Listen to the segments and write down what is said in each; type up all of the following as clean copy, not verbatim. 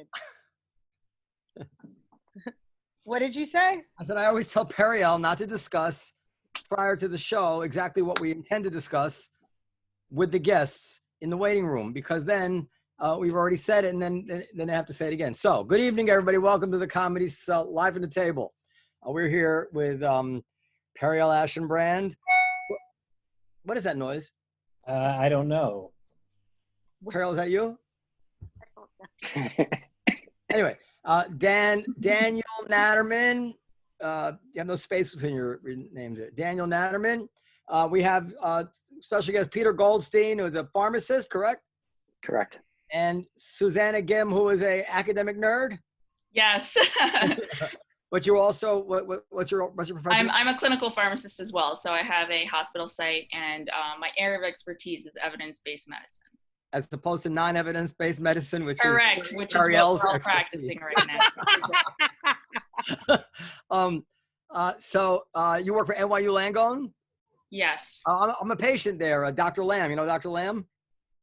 second. What did you say? I said, I always tell Periel not to discuss prior to the show exactly what we intend to discuss with the guests in the waiting room, because then we've already said it, and then I have to say it again. So good evening, everybody. Welcome to the Comedy Cell Live from the Table. We're here with Periel Aschenbrand. What is that noise? I don't know. Periel, is that you? Anyway, Daniel Naturman. You have no space between your names. Daniel Naturman. We have special guest Peter Goldstein, who is a pharmacist, correct? Correct. And Suzanna Gim, who is a academic nerd. Yes. But you also, what's your profession? I'm a clinical pharmacist as well. So I have a hospital site, and my area of expertise is evidence-based medicine. As opposed to non-evidence-based medicine, which correct, is which is what Periel's we're all practicing right now. So you work for NYU Langone? Yes. I'm a patient there, Dr. Lamb. You know Dr. Lamb?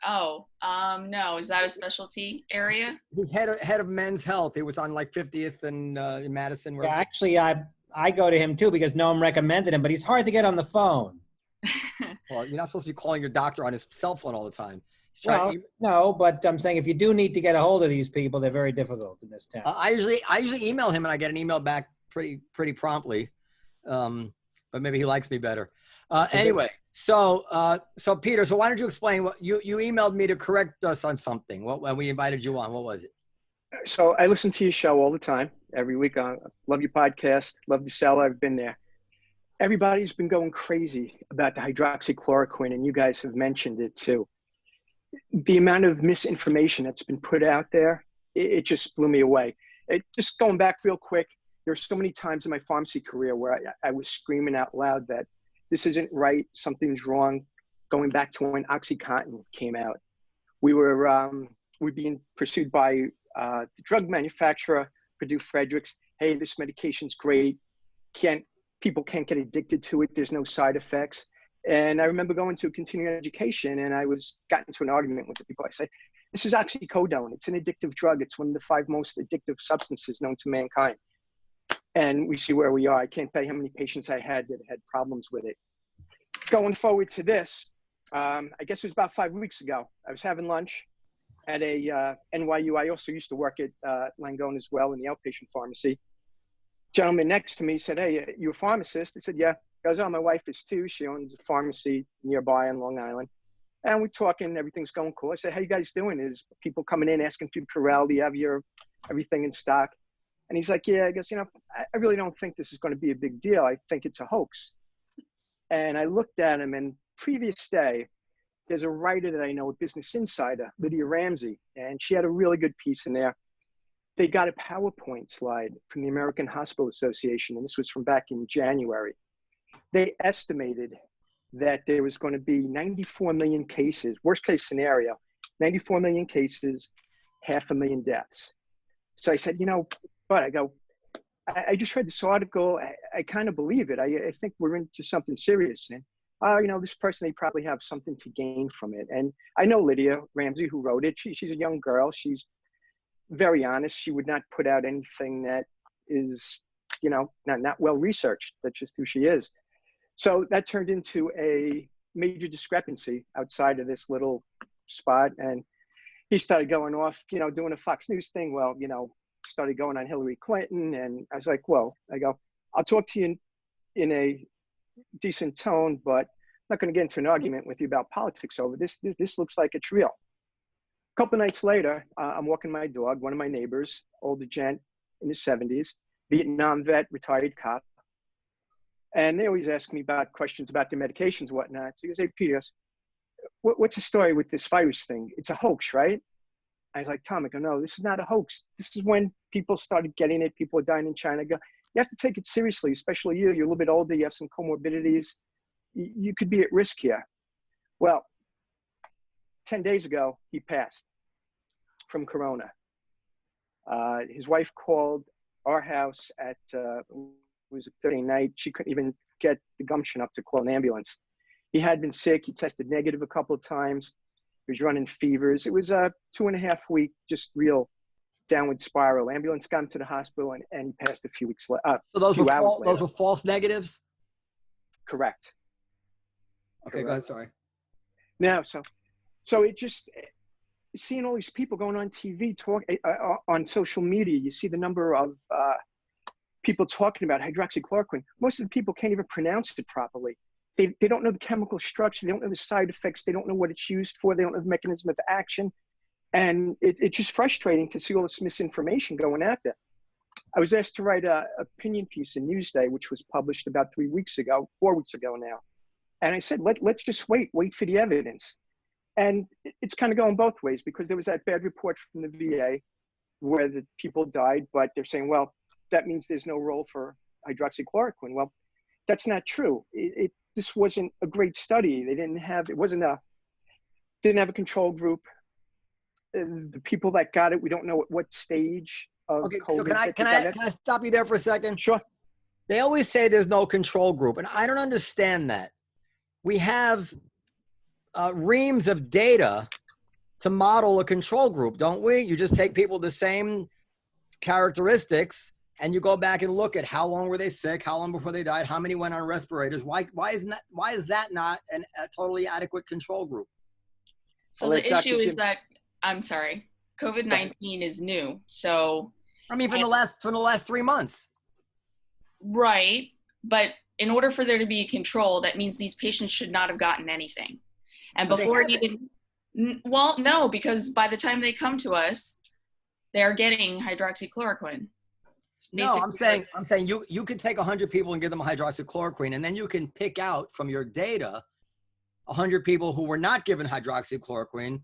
Oh, no. Is that a specialty area? He's head of men's health. He was on like 50th and in Madison. Yeah, actually, I go to him too because Noam recommended him, but he's hard to get on the phone. Well, you're not supposed to be calling your doctor on his cell phone all the time. Well, no, but I'm saying if you do need to get a hold of these people, they're very difficult in this town. I usually email him and I get an email back pretty promptly, but maybe he likes me better. Anyway, so Peter, so why don't you explain what you emailed me to correct us on something? When we invited you on, what was it? So I listen to your show all the time, every week. I love your podcast, love the cell. I've been there. Everybody's been going crazy about the hydroxychloroquine, and you guys have mentioned it too. The amount of misinformation that's been put out there, it just blew me away. Just going back real quick, there's so many times in my pharmacy career where I was screaming out loud that this isn't right, something's wrong, going back to when OxyContin came out. We're being pursued by the drug manufacturer, Purdue Fredericks. Hey, this medication's great. People can't get addicted to it. There's no side effects. And I remember going to continuing education and I got into an argument with the people. I said, this is oxycodone. It's an addictive drug. It's one of the 5 most addictive substances known to mankind. And we see where we are. I can't tell you how many patients I had that had problems with it. Going forward to this, I guess it was about 5 weeks ago. I was having lunch at a NYU. I also used to work at Langone as well in the outpatient pharmacy. Gentleman next to me said, hey, you a pharmacist? I said, yeah. He goes, oh, my wife is too. She owns a pharmacy nearby on Long Island. And we're talking, everything's going cool. I said, how you guys doing? Is people coming in asking for Periel, do you have your everything in stock? And he's like, yeah, I guess, I really don't think this is going to be a big deal. I think it's a hoax. And I looked at him, and previous day, there's a writer that I know at Business Insider, Lydia Ramsey, and she had a really good piece in there. They got a PowerPoint slide from the American Hospital Association, and this was from back in January. They estimated that there was going to be 94 million cases, worst case scenario, 94 million cases, 500,000 deaths. So I said, but I just read this article. I kind of believe it. I think we're into something serious. And, this person, they probably have something to gain from it. And I know Lydia Ramsey, who wrote it. She's a young girl. She's very honest. She would not put out anything that is, not well researched. That's just who she is. So that turned into a major discrepancy outside of this little spot. And he started going off, doing a Fox News thing. Well, started going on Hillary Clinton. And I was like, I'll talk to you in a decent tone, but I'm not going to get into an argument with you about politics over this. This looks like it's real. A couple of nights later, I'm walking my dog, one of my neighbors, older gent in his 70s, Vietnam vet, retired cop. And they always ask me about questions about their medications and whatnot. So he goes, hey, Peter, what's the story with this virus thing? It's a hoax, right? I was like, Tom, I go, no, this is not a hoax. This is when people started getting it. People are dying in China. I go, you have to take it seriously, especially you. You're a little bit older. You have some comorbidities. You could be at risk here. Well, 10 days ago, he passed from corona. His wife called our house at, it was a Thursday night. She couldn't even get the gumption up to call an ambulance. He had been sick. He tested negative a couple of times. He was running fevers. It was a 2.5 week, just real downward spiral. Ambulance got him to the hospital, and he passed a few weeks later. So those few were hours those later. were false negatives. Correct. Okay, go ahead. Sorry. Now, so it just seeing all these people going on TV, on social media. You see the number of people talking about hydroxychloroquine. Most of the people can't even pronounce it properly. They don't know the chemical structure. They don't know the side effects. They don't know what it's used for. They don't know the mechanism of action. And it's just frustrating to see all this misinformation going out there. I was asked to write an opinion piece in Newsday, which was published about 4 weeks ago now. And I said, let's just wait for the evidence. And it's kind of going both ways, because there was that bad report from the VA where the people died, but they're saying, well, that means there's no role for hydroxychloroquine. Well, that's not true. This wasn't a great study. Didn't have a control group. The people that got it, we don't know at what stage of Okay, COVID. so can I stop you there for a second? Sure. They always say there's no control group, and I don't understand that. We have reams of data to model a control group, don't we? You just take people with the same characteristics, and you go back and look at how long were they sick, how long before they died, how many went on respirators. Why is that not a totally adequate control group? So the issue is that, I'm sorry, COVID-19 is new. So I mean, from the last 3 months. Right. But in order for there to be a control, that means these patients should not have gotten anything. And before it even, well, no, because by the time they come to us, they're getting hydroxychloroquine. No, I'm saying you could take 100 people and give them hydroxychloroquine, and then you can pick out from your data 100 people who were not given hydroxychloroquine,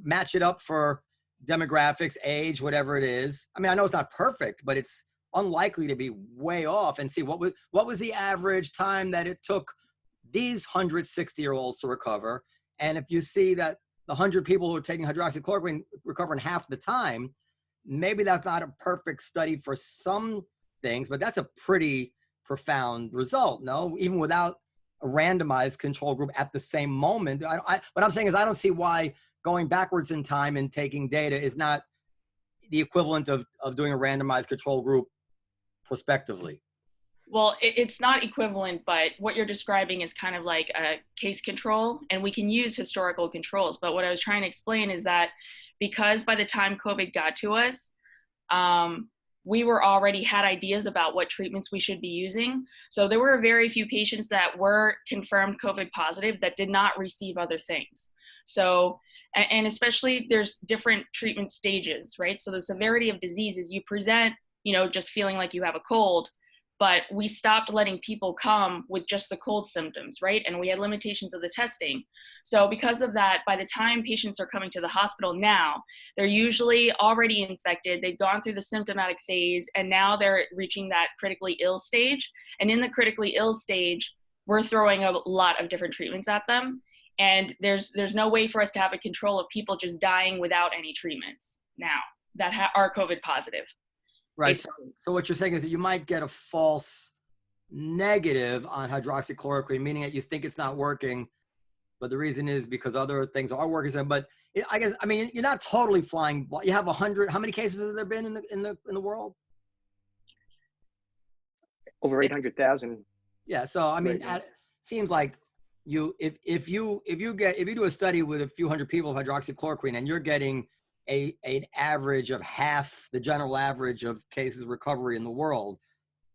match it up for demographics, age, whatever it is. I mean, I know it's not perfect, but it's unlikely to be way off, and see what was the average time that it took these 160-year-olds to recover. And if you see that the 100 people who are taking hydroxychloroquine recover in half the time, maybe that's not a perfect study for some things, but that's a pretty profound result, no? Even without a randomized control group at the same moment. What I'm saying is I don't see why going backwards in time and taking data is not the equivalent of doing a randomized control group prospectively. Well, it's not equivalent, but what you're describing is kind of like a case control, and we can use historical controls. But what I was trying to explain is that because by the time COVID got to us, we were already had ideas about what treatments we should be using. So there were very few patients that were confirmed COVID positive that did not receive other things. So, and especially there's different treatment stages, right? So the severity of disease is you present, just feeling like you have a cold, but we stopped letting people come with just the cold symptoms, right? And we had limitations of the testing. So because of that, by the time patients are coming to the hospital now, they're usually already infected. They've gone through the symptomatic phase, and now they're reaching that critically ill stage. And in the critically ill stage, we're throwing a lot of different treatments at them. And there's no way for us to have a control of people just dying without any treatments now that are COVID positive. Right. So what you're saying is that you might get a false negative on hydroxychloroquine, meaning that you think it's not working, but the reason is because other things are working. But I mean, you're not totally flying. You have 100. How many cases have there been in the world? Over 800,000. Yeah. So I mean, it seems like if you do a study with a few hundred people of hydroxychloroquine and you're getting an average of half the general average of cases recovery in the world,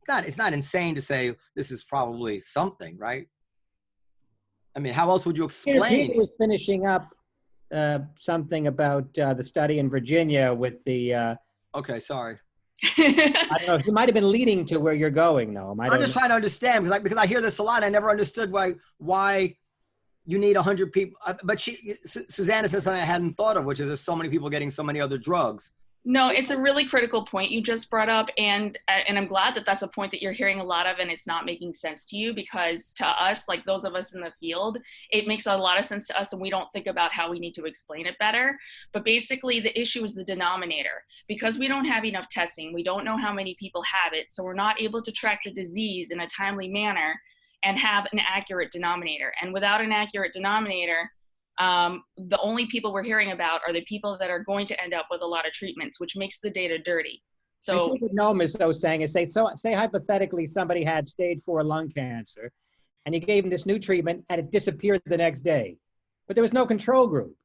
it's not insane to say this is probably something, right? I mean, how else would you explain? Peter was finishing up something about the study in Virginia with the. Okay, sorry. I don't know. He might have been leading to where you're going, Noam. I'm just trying to understand because I hear this a lot. I never understood why you need 100 people. But Suzanna said something I hadn't thought of, which is there's so many people getting so many other drugs. No, it's a really critical point you just brought up, and I'm glad that that's a point that you're hearing a lot of, and it's not making sense to you, because to us, like those of us in the field, it makes a lot of sense to us, and we don't think about how we need to explain it better. But basically, the issue is the denominator. Because we don't have enough testing, we don't know how many people have it, so we're not able to track the disease in a timely manner and have an accurate denominator. And without an accurate denominator, The only people we're hearing about are the people that are going to end up with a lot of treatments, which makes the data dirty. I So think what Noam is though saying is, say hypothetically somebody had stage 4 lung cancer, and you gave them this new treatment, and it disappeared the next day, but there was no control group.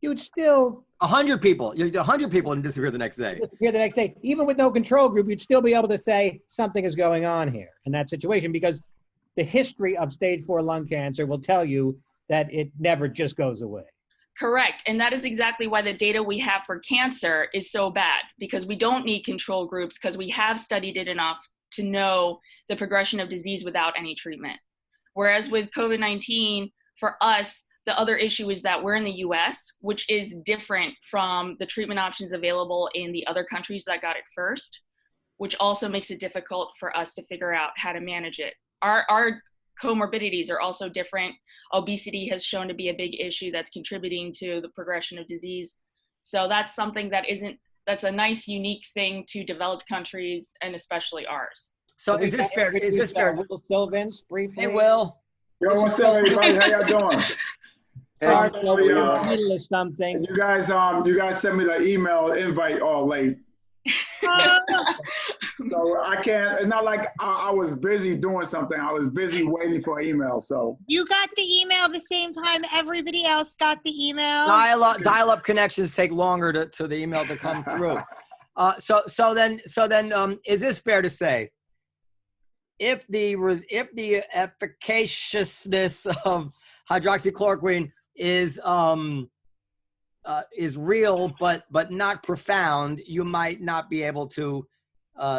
You would still 100 people. 100 people and disappear the next day. disappear the next day. Even with no control group, you'd still be able to say something is going on here in that situation, because the history of stage 4 lung cancer will tell you that it never just goes away. correct. And that is exactly why the data we have for cancer is so bad, because we don't need control groups, because we have studied it enough to know the progression of disease without any treatment. Whereas with COVID-19, for us, the other issue is that we're in the US, which is different from the treatment options available in the other countries that got it first, which also makes it difficult for us to figure out how to manage it. Our comorbidities are also different. Obesity has shown to be a big issue that's contributing to the progression of disease. So that's something that's a nice, unique thing to developed countries, and especially ours. So is this fair? Is this fair? Will Sylvince briefly? Hey, Will. Yo, what's up, everybody? How y'all doing? Start Hey, over in the uh, middle of something. You guys sent me the email invite all late, so I can't. It's not like I was busy doing something. I was busy waiting for an email. So You got the email the same time everybody else got the email. Dial-up connections take longer to the email to come through. So then, is this fair to say? If the efficaciousness of hydroxychloroquine is real but not profound, you might not be able to.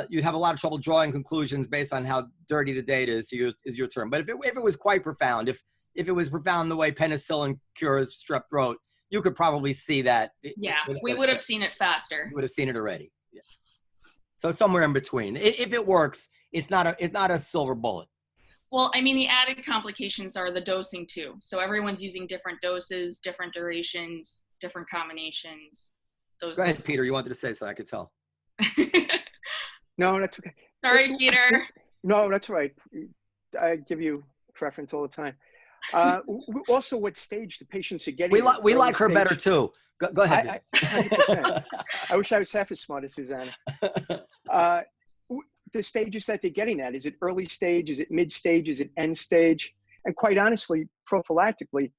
You'd have a lot of trouble drawing conclusions based on how dirty the data is. Is your term. But if it was quite profound, if it was profound the way penicillin cures strep throat, you could probably see that. Yeah, we would have seen it faster. You would have seen it already. Yeah. So somewhere in between. If it works, it's not a silver bullet. Well, I mean, the added complications are the dosing too. So everyone's using different doses, different durations, different combinations. Go ahead, Peter. You wanted to say so. I could tell. No, that's okay. Sorry, Peter. No, that's all right. I give you preference all the time. Also, what stage the patients are getting? We like her better too. Go ahead. 100%. I wish I was half as smart as Suzanna. The stages that they're getting at, is it early stage? Is it mid stage? Is it end stage? And quite honestly, prophylactically,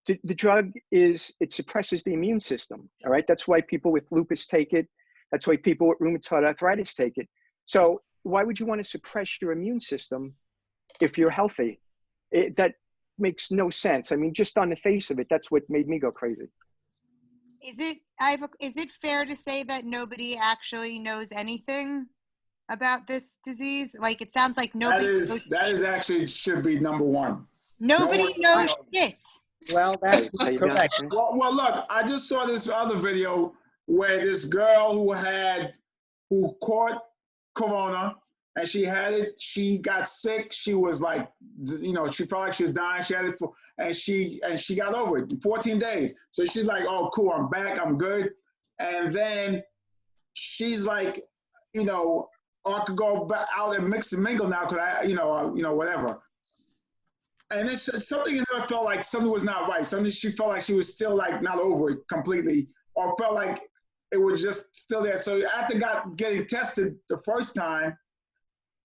the drug it suppresses the immune system. All right. That's why people with lupus take it. That's why people with rheumatoid arthritis take it. So why would you want to suppress your immune system if you're healthy? That makes no sense. I mean, just on the face of it, that's what made me go crazy. Is it fair to say that nobody actually knows anything about this disease? Like, it sounds like nobody. That is actually should be number one. Nobody knows shit. Well, that's not correct. Well, look, I just saw this other video where this girl who caught corona and she got sick. She was like, she felt like she was dying. She had it and she got over it in 14 days. So she's like, oh, cool, I'm back, I'm good. And then she's like, I could go back out and mix and mingle now because whatever. And then something in her felt like something was not right. She felt like she was still like not over it completely, or felt like it was just still there. So after getting tested the first time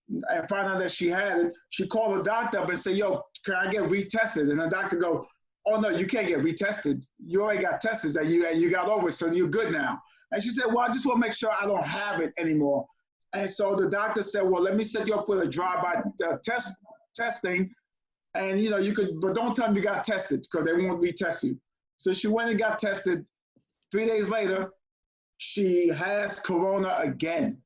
and found out that she had it, she called the doctor up and said, yo, can I get retested? And the doctor go, oh no, you can't get retested. You already got tested and you got over it, so you're good now. And she said, well, I just want to make sure I don't have it anymore. And so the doctor said, well, let me set you up with a drive-by testing. And you could, but don't tell them you got tested because they won't retest you. So she went and got tested. 3 days later, she has corona again.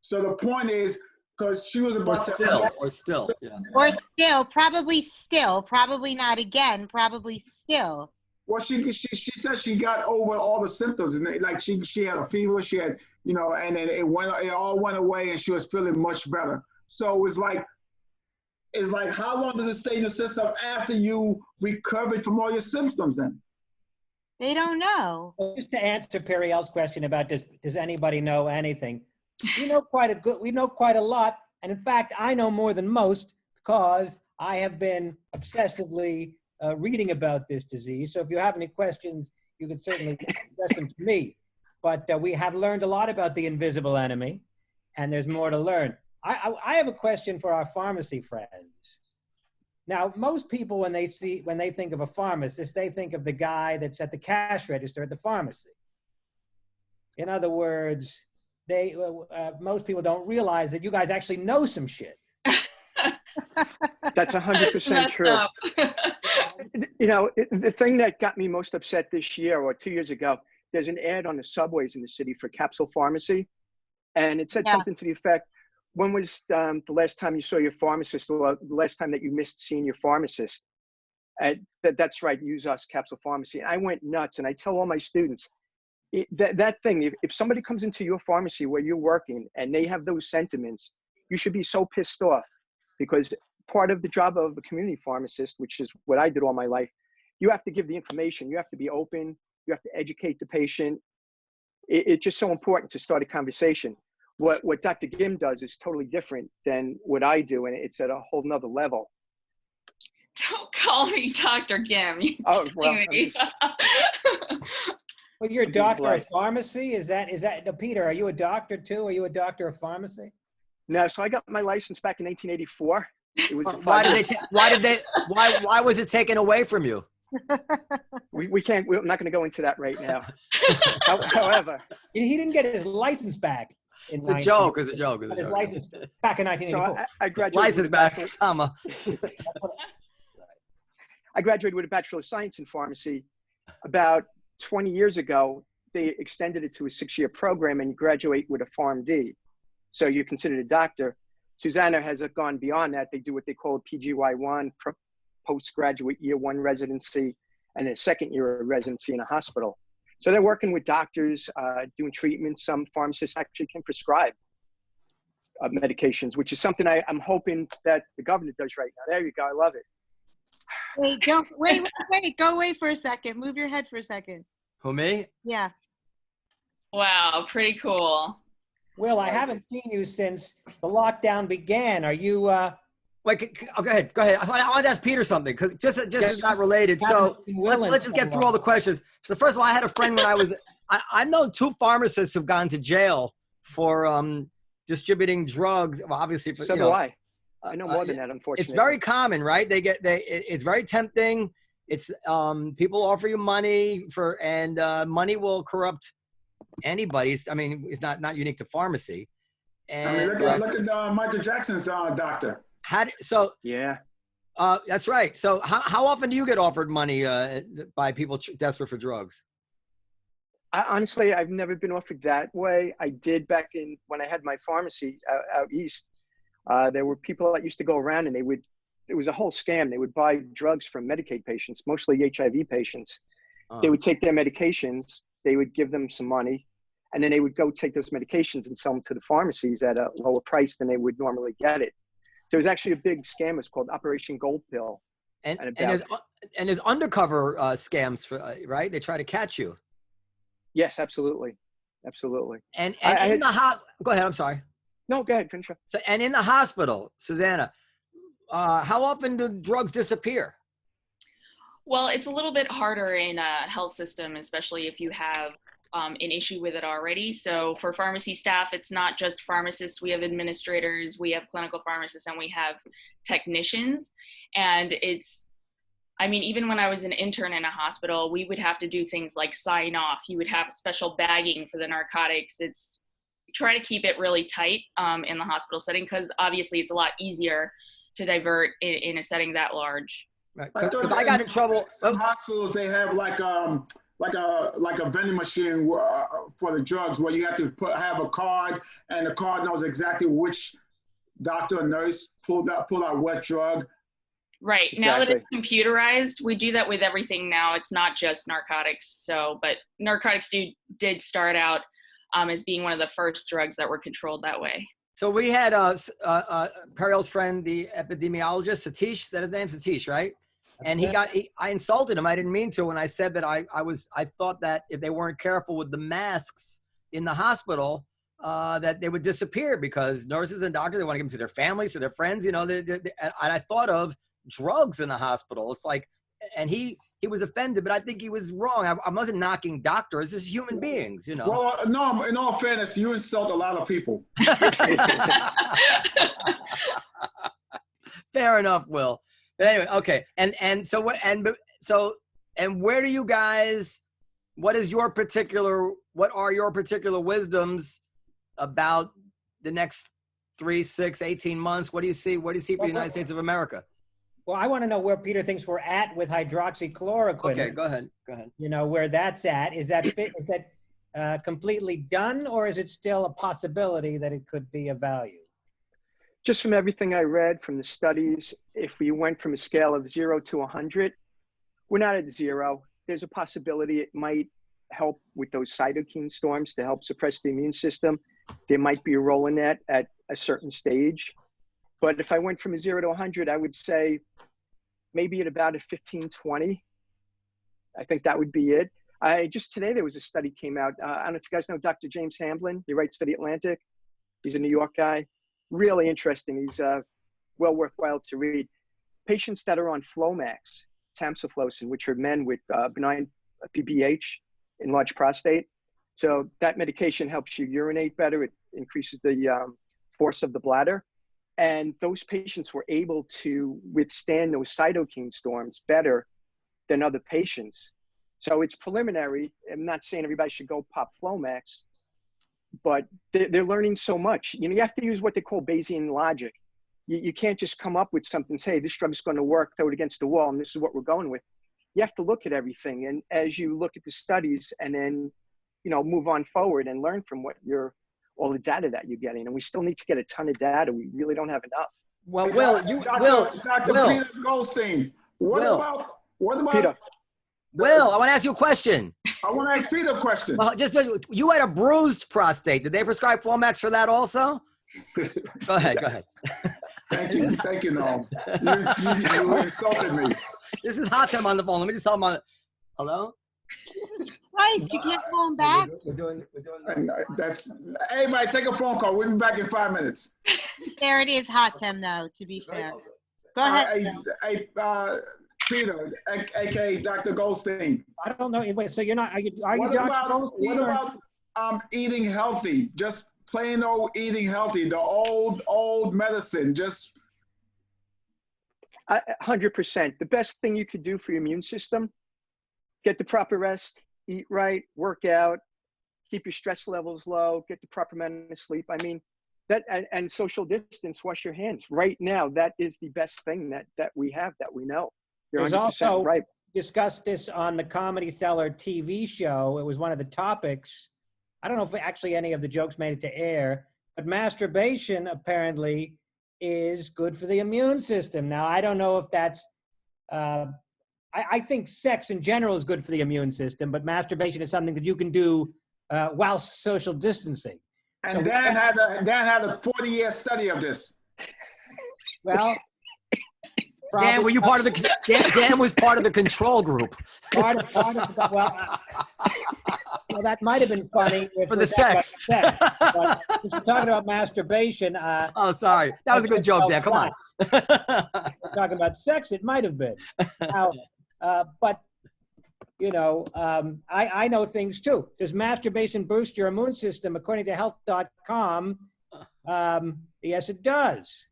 So the point is, because she was about or still, probably not again, probably still. Well, she said she got over all the symptoms, and like she had a fever, she had and then it all went away, and she was feeling much better. So it's like how long does it stay in the system after you recovered from all your symptoms? Then they don't know. Well, just to answer Periel's question about does anybody know anything? We know quite a lot, and in fact, I know more than most because I have been obsessively reading about this disease. So if you have any questions, you can certainly address them to me. But we have learned a lot about the invisible enemy, and there's more to learn. I have a question for our pharmacy friends. Now, most people, when they think of a pharmacist, they think of the guy that's at the cash register at the pharmacy. In other words, most people don't realize that you guys actually know some shit. That's 100% true. You know, the thing that got me most upset this year or 2 years ago, there's an ad on the subways in the city for capsule pharmacy. And it said something to the effect, when was the last time you saw your pharmacist, or the last time that you missed seeing your pharmacist? That's right, use us, capsule pharmacy. And I went nuts, and I tell all my students, that thing, if somebody comes into your pharmacy where you're working and they have those sentiments, you should be so pissed off, because part of the job of a community pharmacist, which is what I did all my life, you have to give the information, you have to be open, you have to educate the patient. It's just so important to start a conversation. What Dr. Gim does is totally different than what I do, and it's at a whole nother level. Don't call me Dr. Gim. Oh, well, Well, you're a doctor of pharmacy? Is that no, Peter, are you a doctor too? Are you a doctor of pharmacy? No, so I got my license back in 1984. It was why was it taken away from you? We're not going to go into that right now. However, he didn't get his license back. It's a joke. It's a joke. His license back in 1984. So I graduated. License back, comma. I graduated with a Bachelor of Science in Pharmacy. About 20 years ago, they extended it to a 6-year program, and you graduate with a PharmD. So you're considered a doctor. Suzanna has gone beyond that. They do what they call a PGY1, postgraduate year 1 residency, and a 2nd year of residency in a hospital. So they're working with doctors, doing treatments. Some pharmacists actually can prescribe medications, which is something I'm hoping that the government does right now. There you go. I love it. Wait, go away for a second. Move your head for a second. Who, me? Yeah. Wow, pretty cool. Will, I haven't seen you since the lockdown began. Are you Wait, go ahead. I want to ask Peter something, because just is not related. So let's just get through all the questions. So first of all, I had a friend when I've known 2 pharmacists who've gone to jail for distributing drugs. Well, obviously, So do I. I know more than that, unfortunately. It's very common, right? It's very tempting. It's people offer you money and money will corrupt anybody. I mean, it's not unique to pharmacy. And look at Michael Jackson's doctor. Yeah. That's right. So how often do you get offered money by people desperate for drugs? Honestly, I've never been offered that way. I did back when I had my pharmacy out east. There were people that used to go around, and it was a whole scam. They would buy drugs from Medicaid patients, mostly HIV patients. They would take their medications, they would give them some money, and then they would go take those medications and sell them to the pharmacies at a lower price than they would normally get it. There was actually a big scam. It's called Operation Gold Pill. And there's undercover scams, right? They try to catch you. Yes, absolutely. Absolutely. And in the hospital, go ahead. I'm sorry. No, go ahead. Finish up. So, and in the hospital, Suzanna, how often do drugs disappear? Well, it's a little bit harder in a health system, especially if you have an issue with it already. So for pharmacy staff, it's not just pharmacists. We have administrators, we have clinical pharmacists, and we have technicians. And even when I was an intern in a hospital, we would have to do things like sign off. You would have special bagging for the narcotics. Try to keep it really tight in the hospital setting, because obviously it's a lot easier to divert in a setting that large. Right. Because I got in trouble. Some hospitals, they have like a vending machine for the drugs, where you have to have a card, and the card knows exactly which doctor or nurse pulled out what drug. Right. Exactly. Now that it's computerized, we do that with everything now. It's not just narcotics. But narcotics did start out as being one of the first drugs that were controlled that way. So we had Periel's friend, the epidemiologist, Satish. Is that his name? Satish, right? And I insulted him. I didn't mean to when I said that I thought that if they weren't careful with the masks in the hospital, that they would disappear, because nurses and doctors, they want to give them to their families, to their friends, and I thought of drugs in the hospital. It's like and he was offended, but I think he was wrong. I wasn't knocking doctors. This is human beings, you know. Well, no, in all fairness, you insult a lot of people. Fair enough, Will. But anyway, okay. And so where do you guys, what are your particular wisdoms about the next 3, 6, 18 months? What do you see for the United States of America? Well, I want to know where Peter thinks we're at with hydroxychloroquine. Okay, go ahead. You know, where that's at. Is that completely done, or is it still a possibility that it could be of value? Just from everything I read from the studies, if we went from a scale of 0 to 100, we're not at 0. There's a possibility it might help with those cytokine storms to help suppress the immune system. There might be a role in that at a certain stage. But if I went from a 0 to 100, I would say maybe at about a 15, 20. I think that would be it. Just today, there was a study came out. I don't know if you guys know Dr. James Hamblin. He writes for The Atlantic. He's a New York guy. Really interesting. He's well worthwhile to read. Patients that are on Flomax, tamsulosin, which are men with benign PBH, enlarged prostate. So that medication helps you urinate better. It increases the force of the bladder. And those patients were able to withstand those cytokine storms better than other patients. So it's preliminary. I'm not saying everybody should go pop Flomax, but they're learning so much. You know, you have to use what they call Bayesian logic. You can't just come up with something, say, this drug is going to work, throw it against the wall, and this is what we're going with. You have to look at everything. And as you look at the studies and then, you know, move on forward and learn from all the data that you're getting. And we still need to get a ton of data. We really don't have enough. Well, Dr. Peter Goldstein, what about Peter? Will, I want to ask you a question. I want to ask Peter a question. Well, you had a bruised prostate. Did they prescribe Flomax for that also? Go ahead. Thank you, Noam. You insulted me. This is Hatem on the phone. Let me just tell him on. Hello? Jesus Christ, you can't call him back? We're doing. That's, everybody take a phone call. We'll be back in 5 minutes. There it is, Hatem, though, to be fair. Go ahead. Peter, aka Dr. Goldstein. I don't know. Wait, so you're not? Are you What Dr. Goldstein? about eating healthy? Just plain old eating healthy. The old medicine. Just 100%. The best thing you could do for your immune system: get the proper rest, eat right, work out, keep your stress levels low, get the proper amount of sleep. I mean, that and social distance, wash your hands. Right now, that is the best thing that we have, that we know. You're 100% right. Discussed this on the Comedy Cellar TV show. It was one of the topics. I don't know if actually any of the jokes made it to air, but masturbation apparently is good for the immune system. Now, I don't know if that's, I think sex in general is good for the immune system, but masturbation is something that you can do whilst social distancing. And So Dan had a 40-year study of this. Well, Dan, were you part of the? Dan was part of the control group. well, that might have been funny if For we're the talking sex. about sex. But if we're talking about masturbation. Oh, sorry. That was a good joke, Dan. Come on. We're talking about sex, it might have been. Now, but, you know, I know things too. Does masturbation boost your immune system? According to health.com, yes, it does.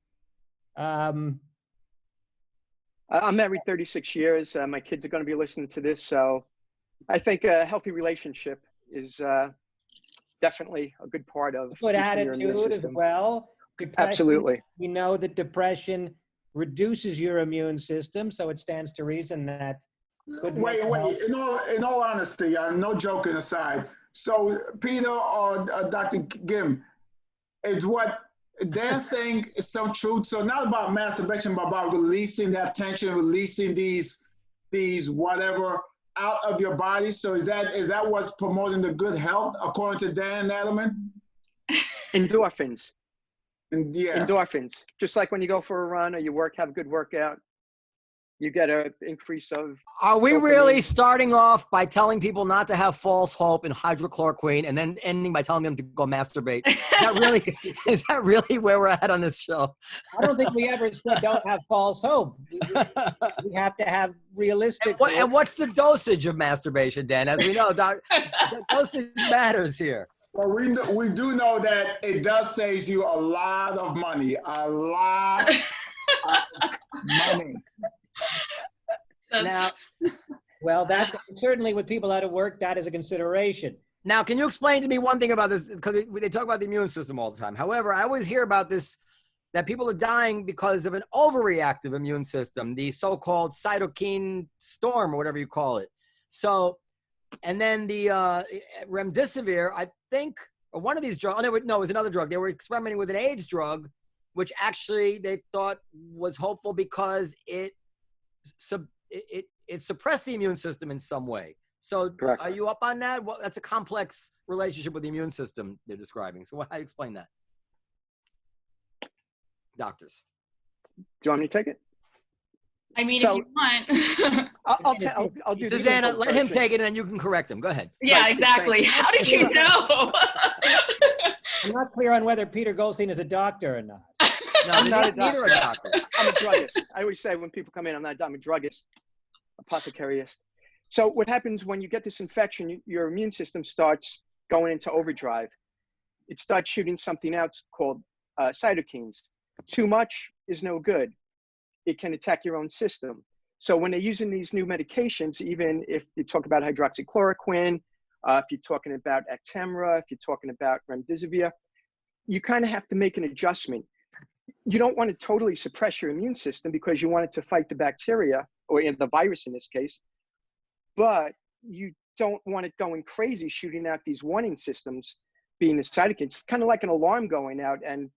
I'm married 36 years. My kids are going to be listening to this. So I think a healthy relationship is definitely a good part of Good boosting your immune attitude as system. well. Depression, Absolutely. we know that depression reduces your immune system, so it stands to reason that good Wait. mental health- In all honesty, no joking aside. So Peter or Dr. Gim, is what Dan's saying is so true. So not about masturbation, but about releasing that tension, releasing these whatever out of your body. So is that what's promoting the good health according to Dan Naturman? Endorphins. And yeah. Endorphins. Just like when you go for a run or you have a good workout. You get an increase of. Are we dopamine. really starting off by telling people not to have false hope in hydrochloroquine and then ending by telling them to go masturbate? Is that really where we're at on this show? I don't think we ever said don't have false hope. We have to have realistic. And what's the dosage of masturbation, Dan? As we know, the dosage matters here. Well, we do know that it does save you a lot of money. A lot of money. Now, well, that's certainly with people out of work, that is a consideration. Now, can you explain to me one thing about this? Because they talk about the immune system all the time. However, I always hear about this, that people are dying because of an overreactive immune system, the so-called cytokine storm or whatever you call it. So, and then the remdesivir, I think, or one of these drugs, it was another drug. They were experimenting with an AIDS drug, which actually they thought was hopeful because it suppressed the immune system in some way. So Correct. Are you up on that? Well, that's a complex relationship with the immune system they're describing. So how do you explain that? Doctors. Do you want me to take it? I mean, So- if you want. I'll do the Suzanna, simple let him version. take it and then you can correct him. Go ahead. Yeah, Right, exactly. exactly. How did you know? I'm not clear on whether Peter Goldstein is a doctor or not. No, I'm not a neither a doctor. I'm a druggist. I always say when people come in, I'm a druggist, apothecarist. So what happens when you get this infection, your immune system starts going into overdrive. It starts shooting something out called cytokines. Too much is no good. It can attack your own system. So when they're using these new medications, even if you talk about hydroxychloroquine, if you're talking about Actemra, if you're talking about remdesivir, you kind of have to make an adjustment. You don't want to totally suppress your immune system because you want it to fight the bacteria, or the virus in this case, but you don't want it going crazy, shooting out these warning systems, being the cytokines. It's kind of like an alarm going out and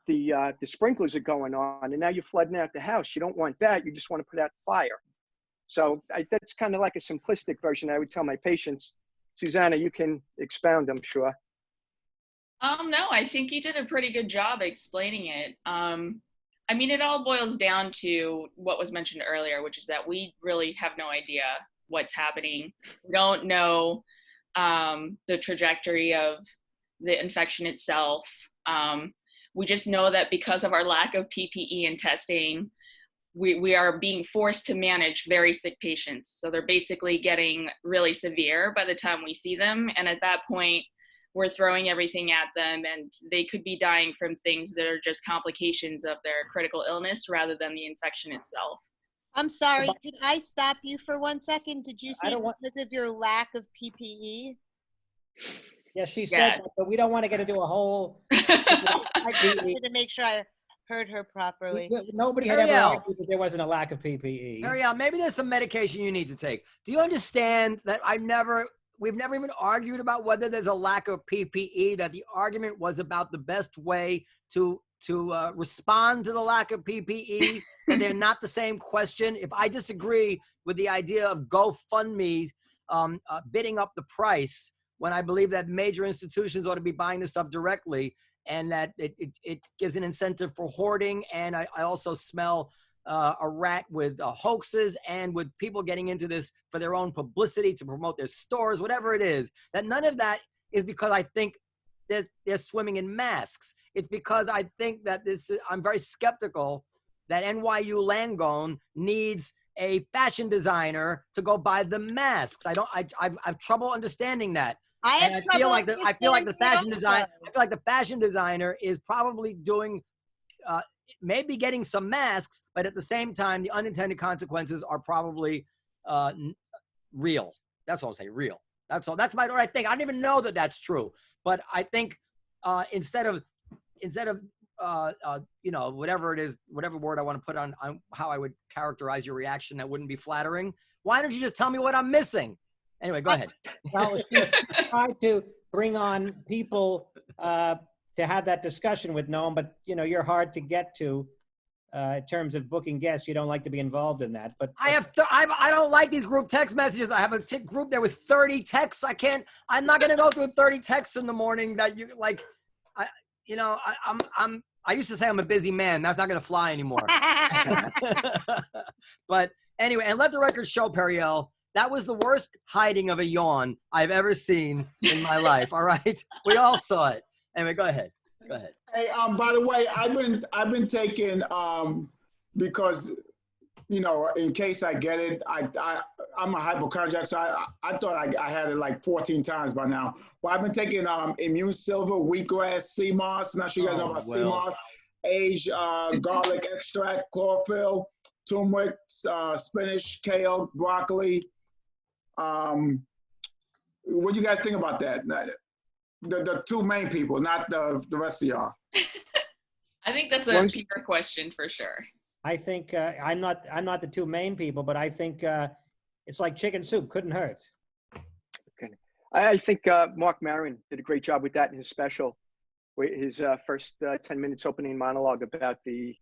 the sprinklers are going on and now you're flooding out the house. You don't want that. You just want to put out the fire. So that's kind of like a simplistic version. I would tell my patients. Suzanna, you can expound, I'm sure. No, I think you did a pretty good job explaining it. I mean, it all boils down to what was mentioned earlier, which is that we really have no idea what's happening. We don't know the trajectory of the infection itself. We just know that because of our lack of PPE and testing, we are being forced to manage very sick patients. So they're basically getting really severe by the time we see them. And at that point, we're throwing everything at them and they could be dying from things that are just complications of their critical illness rather than the infection itself. I'm sorry, could I stop you for 1 second? Did you say don't want- because of your lack of PPE? Yes, she Yeah. said that, but we don't want to get into a whole. I just wanted to make sure I heard her properly. Nobody had ever Ariel. argued that there wasn't a lack of PPE. Ariel, maybe there's some medication you need to take. Do you understand that we've never even argued about whether there's a lack of PPE, that the argument was about the best way to respond to the lack of PPE, that they're not the same question? If I disagree with the idea of GoFundMe bidding up the price, when I believe that major institutions ought to be buying this stuff directly, and that it gives an incentive for hoarding, and I also smell a rat with hoaxes and with people getting into this for their own publicity to promote their stores, whatever it is, that none of that is because I think they're swimming in masks. It's because I think that I'm very skeptical that NYU Langone needs a fashion designer to go buy the masks. I've trouble understanding that. I feel like the fashion designer is probably doing, maybe getting some masks, but at the same time, the unintended consequences are probably real. That's all I'm saying, real. That's all. That's what I think. I don't even know that that's true, but I think instead of whatever it is, whatever word I want to put on how I would characterize your reaction that wouldn't be flattering, why don't you just tell me what I'm missing? Anyway, go ahead. Well, she tried to bring on people to have that discussion with Noam, but you're hard to get to in terms of booking guests. You don't like to be involved in that. But I don't like these group text messages. I have a group there with 30 texts. I'm not going to go through 30 texts in the morning that you like. I used to say I'm a busy man. That's not going to fly anymore. But anyway, and let the record show, Periel, that was the worst hiding of a yawn I've ever seen in my life. All right, we all saw it. Anyway, go ahead. Go ahead. Hey, by the way, I've been taking because, you know, in case I get it, I'm a hypochondriac, so I thought I had it like 14 times by now. But I've been taking immune silver, wheatgrass, sea moss. Not sure you guys know about sea moss, age, garlic extract, chlorophyll, turmeric, spinach, kale, broccoli. What do you guys think about that? The two main people, not the rest of y'all. I think that's a Peter question for sure. I think I'm not the two main people, but I think it's like chicken soup, couldn't hurt. Okay. I think Mark Maron did a great job with that in his special, his first 10 minutes opening monologue about the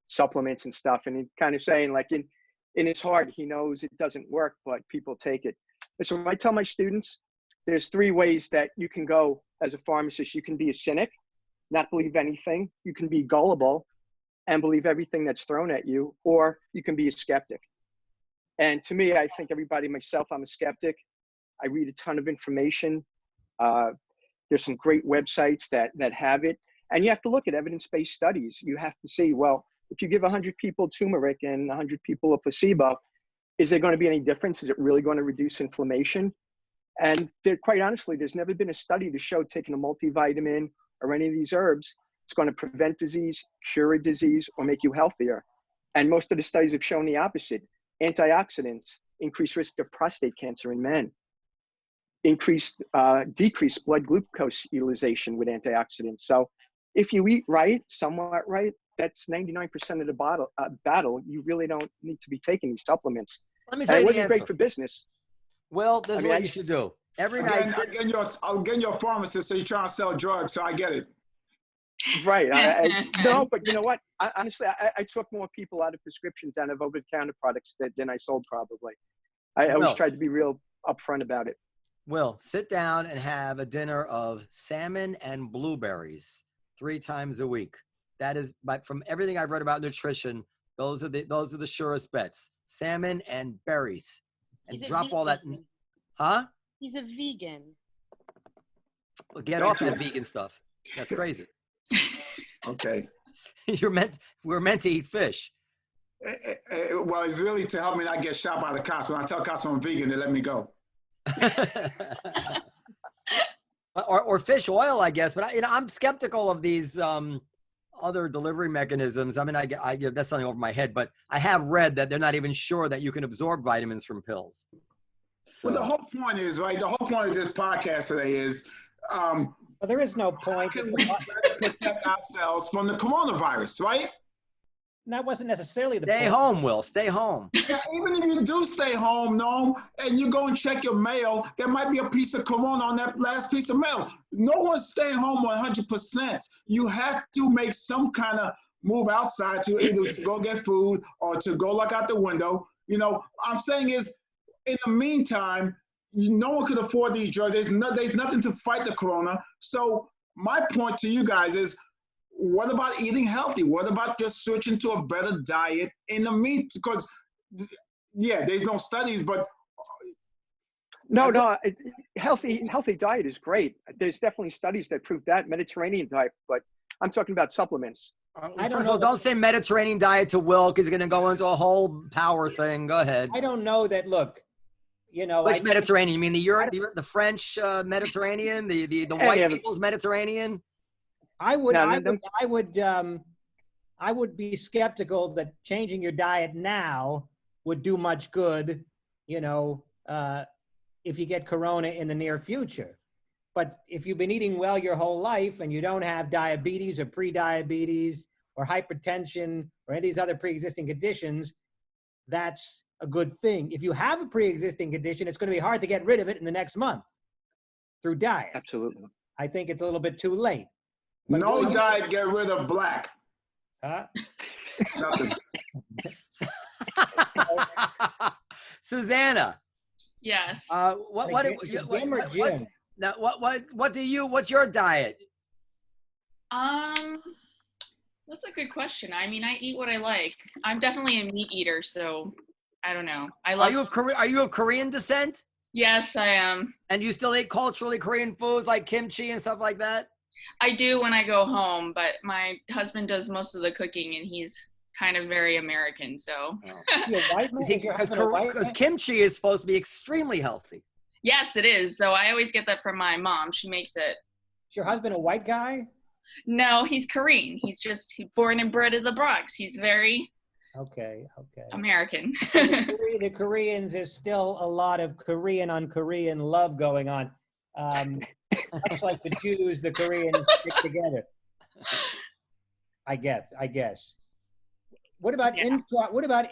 supplements and stuff, and he kind of saying like in his heart he knows it doesn't work, but people take it. And so I tell my students, there's 3 ways that you can go as a pharmacist. You can be a cynic, not believe anything. You can be gullible and believe everything that's thrown at you, or you can be a skeptic. And to me, I think everybody, myself, I'm a skeptic. I read a ton of information. There's some great websites that have it. And you have to look at evidence-based studies. You have to see, well, if you give 100 people turmeric and 100 people a placebo, is there going to be any difference? Is it really going to reduce inflammation? And quite honestly, there's never been a study to show taking a multivitamin or any of these herbs, it's going to prevent disease, cure a disease, or make you healthier. And most of the studies have shown the opposite. Antioxidants increase risk of prostate cancer in men, decrease blood glucose utilization with antioxidants. So if you eat right, somewhat right, that's 99% of the battle. You really don't need to be taking these supplements. Let me tell you it the wasn't answer. great for business. Well, this is what you should do. Every night. I'm getting your pharmacist, so you're trying to sell drugs, so I get it. Right. No, but you know what? Honestly, I took more people out of prescriptions and of over-the-counter products than I sold probably. I always tried to be real upfront about it. Will, sit down and have a dinner of salmon and blueberries 3 times a week. That is, but from everything I've read about nutrition, those are the surest bets. Salmon and berries. And drop all that. Huh? He's a vegan. Well, get off that vegan stuff. That's crazy. Okay. We're meant to eat fish. Well, it's really to help me not get shot by the cops. When I tell cops I'm vegan, they let me go. or fish oil, I guess. But I'm skeptical of these other delivery mechanisms. I mean, I that's something over my head, but I have read that they're not even sure that you can absorb vitamins from pills. So. Well, the whole point is, right? The whole point of this podcast today is, well, there is no point. How can we protect ourselves from the coronavirus, right? That wasn't necessarily the point. Stay home, Will. Stay home. Yeah, even if you do stay home, Noam, and you go and check your mail, there might be a piece of corona on that last piece of mail. No one's staying home 100%. You have to make some kind of move outside to either to go get food or to go look out the window. You know, I'm saying is, in the meantime, no one could afford these drugs. There's nothing to fight the corona. So my point to you guys is, what about eating healthy? What about just switching to a better diet in the meat? Because, yeah, there's no studies, but no, healthy diet is great. There's definitely studies that prove that Mediterranean diet, but I'm talking about supplements. First of all, don't say Mediterranean diet to Will because he's going to go into a whole power thing. Go ahead. I don't know that. Look, you know, which Mediterranean? You mean the French Mediterranean, the white people's Mediterranean? I would be skeptical that changing your diet now would do much good, you know, if you get corona in the near future. But if you've been eating well your whole life and you don't have diabetes or pre-diabetes or hypertension or any of these other pre-existing conditions, that's a good thing. If you have a pre-existing condition, it's going to be hard to get rid of it in the next month through diet. Absolutely. I think it's a little bit too late. But no diet get rid of black. Huh? Nothing. Susanna. Yes. What's your diet? That's a good question. I mean, I eat what I like. I'm definitely a meat eater, so I don't know. I love. Are you of Korean descent? Yes, I am. And you still eat culturally Korean foods like kimchi and stuff like that? I do when I go home, but my husband does most of the cooking, and he's kind of very American. So. Because kimchi is supposed to be extremely healthy. Yes, it is. So I always get that from my mom. She makes it. Is your husband a white guy? No, he's Korean. He's just born and bred in the Bronx. He's very American. The Koreans, there's still a lot of Korean on Korean love going on. Much like the Jews, the Koreans stick together. I guess. What about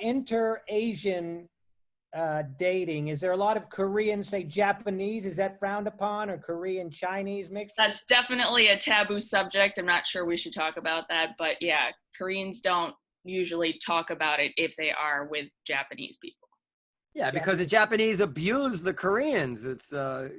inter-Asian dating? Is there a lot of Korean, say Japanese? Is that frowned upon, or Korean Chinese mixed? That's definitely a taboo subject. I'm not sure we should talk about that, but yeah, Koreans don't usually talk about it if they are with Japanese people. Yeah, because the Japanese abuse the Koreans. It's a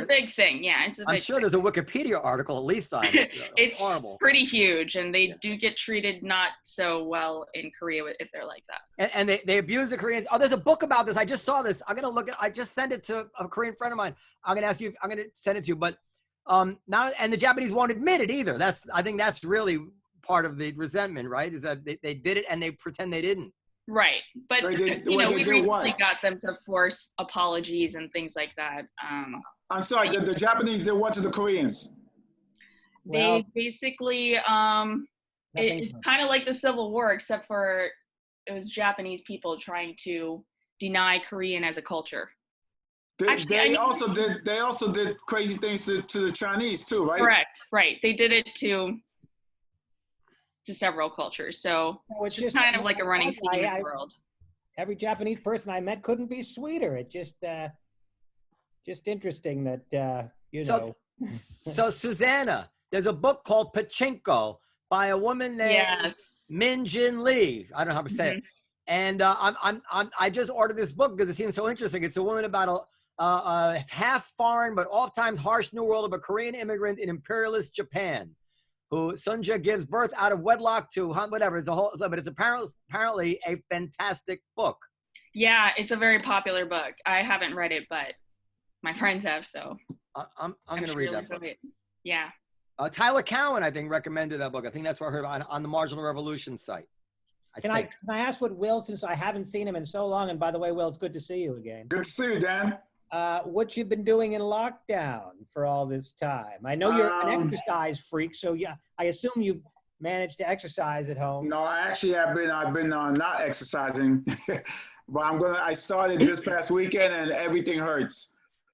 big thing. Yeah, I'm sure there's a Wikipedia article at least on it. It's horrible. Pretty huge, and they do get treated not so well in Korea if they're like that. And they abuse the Koreans. Oh, there's a book about this. I just saw this. I'm gonna look at. I just sent it to a Korean friend of mine. I'm gonna ask you. I'm gonna send it to you. But now, and the Japanese won't admit it either. I think that's really part of the resentment, right? Is that they did it and they pretend they didn't. Right, but we recently got them to force apologies and things like that. I'm sorry, the Japanese did what to the Koreans? They basically, it's kind of like the Civil War, except for it was Japanese people trying to deny Korean as a culture. They also did crazy things to the Chinese too, right? Correct, right. They did it to several cultures, so it's just kind of like a running theme in the world. Every Japanese person I met couldn't be sweeter. It just interesting that So Suzanna, there's a book called Pachinko by a woman named Min Jin Lee. I don't know how to say it. And I just ordered this book because it seems so interesting. It's a woman about a half foreign but oftentimes harsh new world of a Korean immigrant in imperialist Japan, who Sunja gives birth out of wedlock to whatever. It's a whole, but it's apparently a fantastic book. Yeah, it's a very popular book. I haven't read it, but my friends have, so I'm going to read that book. Yeah. Tyler Cowen, I think, recommended that book. I think that's where I heard on the Marginal Revolution site. Can I ask what Will, since I haven't seen him in so long, and by the way, Will, it's good to see you again. Good to see you, Dan. What you've been doing in lockdown for all this time? I know you're an exercise freak, so yeah, I assume you've managed to exercise at home. No, actually, I've been not exercising, but I started this past weekend, and everything hurts.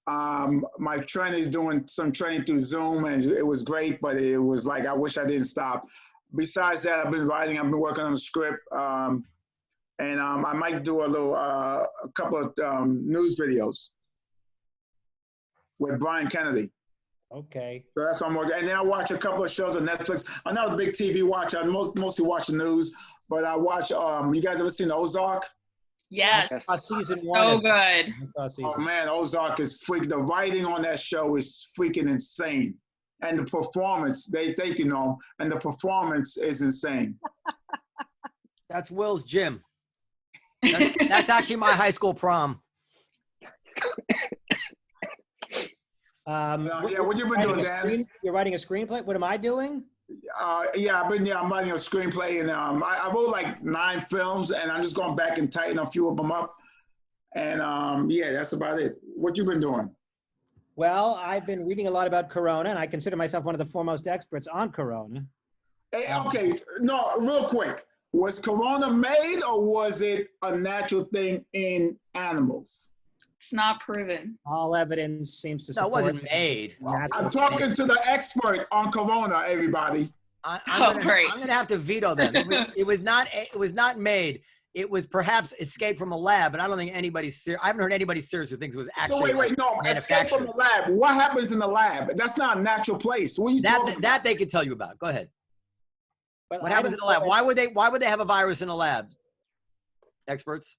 My trainer is doing some training through Zoom, and it was great, but it was like I wish I didn't stop. Besides that, I've been writing. I've been working on the script, and I might do a couple of news videos with Brian Kennedy. Okay. So that's what I'm working. And then I watch a couple of shows on Netflix. I'm not a big TV watcher. I mostly watch the news, but I watch, you guys ever seen Ozark? Yes. Season 1. So good. Oh man, Ozark is freaking, the writing on that show is freaking insane. And the performance, thank you, Noam, and the performance is insane. That's Will's gym. That's actually my high school prom. What you been doing, Dan? You're writing a screenplay? What am I doing? I'm writing a screenplay, and I wrote like 9 films, and I'm just going back and tighten a few of them up. And that's about it. What you been doing? Well, I've been reading a lot about Corona, and I consider myself one of the foremost experts on Corona. Hey, okay, no, real quick. Was Corona made, or was it a natural thing in animals? It's not proven. All evidence seems to support. No, it wasn't made. I'm talking to the expert on Corona, everybody. I'm gonna have to veto them. It was not made. It was perhaps escaped from a lab, but I don't think anybody's I haven't heard anybody serious who thinks it was actually. So wait, no, escape from the lab. What happens in the lab? That's not a natural place. What are you talking about? That they could tell you about. Go ahead. But what happens in the lab? Why would they have a virus in a lab? Experts?